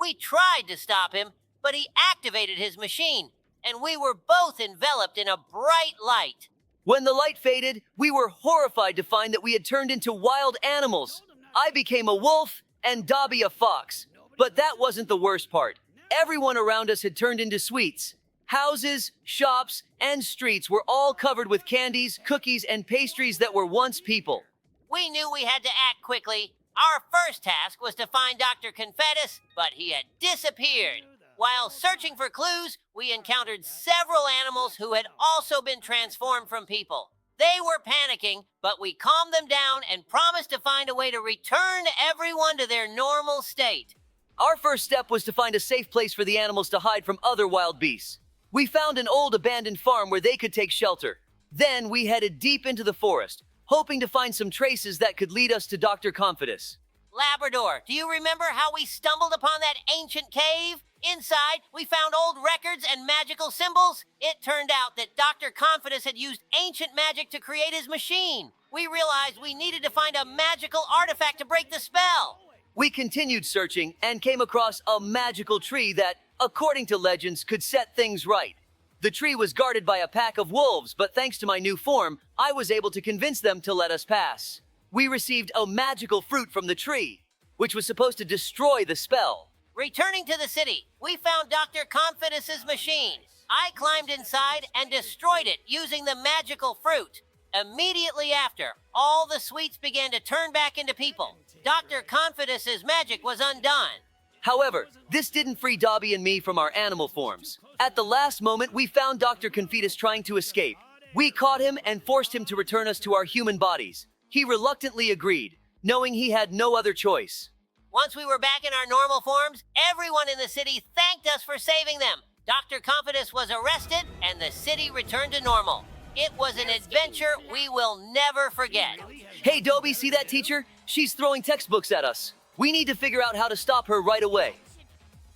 We tried to stop him, but he activated his machine, and we were both enveloped in a bright light. When the light faded, we were horrified to find that we had turned into wild animals. I became a wolf and Dobie a fox. But that wasn't the worst part. Everyone around us had turned into sweets. Houses, shops, and streets were all covered with candies, cookies, and pastries that were once people. We knew we had to act quickly. Our first task was to find Dr. Confetus, but he had disappeared. While searching for clues, we encountered several animals who had also been transformed from people. They were panicking, but we calmed them down and promised to find a way to return everyone to their normal state. Our first step was to find a safe place for the animals to hide from other wild beasts. We found an old abandoned farm where they could take shelter. Then we headed deep into the forest, hoping to find some traces that could lead us to Dr. Confidus. Labrador, do you remember how we stumbled upon that ancient cave? Inside, we found old records and magical symbols. It turned out that Dr. Confidus had used ancient magic to create his machine. We realized we needed to find a magical artifact to break the spell. We continued searching and came across a magical tree that, according to legends, could set things right. The tree was guarded by a pack of wolves, but thanks to my new form, I was able to convince them to let us pass. We received a magical fruit from the tree, which was supposed to destroy the spell. Returning to the city, we found Dr. Confidence's machine. I climbed inside and destroyed it using the magical fruit. Immediately after, all the sweets began to turn back into people. Dr. Confidence's magic was undone. However, this didn't free Dobie and me from our animal forms. At the last moment, we found Dr. Confitus trying to escape. We caught him and forced him to return us to our human bodies. He reluctantly agreed, knowing he had no other choice. Once we were back in our normal forms, everyone in the city thanked us for saving them. Dr. Confidence was arrested and the city returned to normal. It was an adventure we will never forget. Hey, Dobie, see that teacher? She's throwing textbooks at us. We need to figure out how to stop her right away.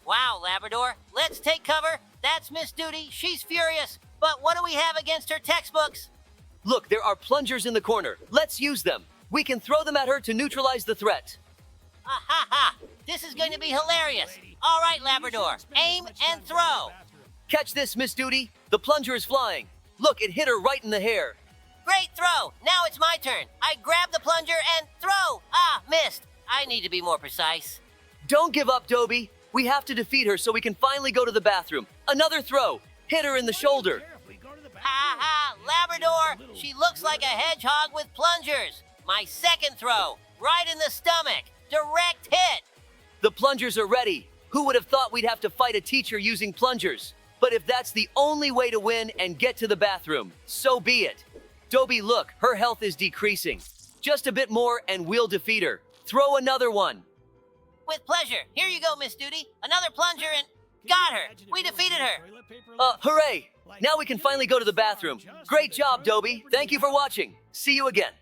Wow, Labrador. Let's take cover. That's Miss Duty. She's furious. But what do we have against her textbooks? Look, there are plungers in the corner. Let's use them. We can throw them at her to neutralize the threat. Ha ha ha! This is going to be hilarious. All right, Labrador. Aim and throw. Catch this, Miss Duty. The plunger is flying. Look, it hit her right in the hair. Great throw. Now it's my turn. I grab the plunger and throw. Ah, missed. I need to be more precise. Don't give up, Dobie. We have to defeat her so we can finally go to the bathroom. Another throw. Hit her in the shoulder. Ha ha! Labrador! She looks like a hedgehog with plungers. My second throw. Right in the stomach. Direct hit. The plungers are ready. Who would have thought we'd have to fight a teacher using plungers? But if that's the only way to win and get to the bathroom, so be it. Dobie, look, her health is decreasing. Just a bit more and we'll defeat her. Throw another one. With pleasure. Here you go, Miss Duty. Another plunger and... Got her. We defeated her. Hooray! Now we can finally go to the bathroom. Great job, Dobie. Thank you for watching. See you again.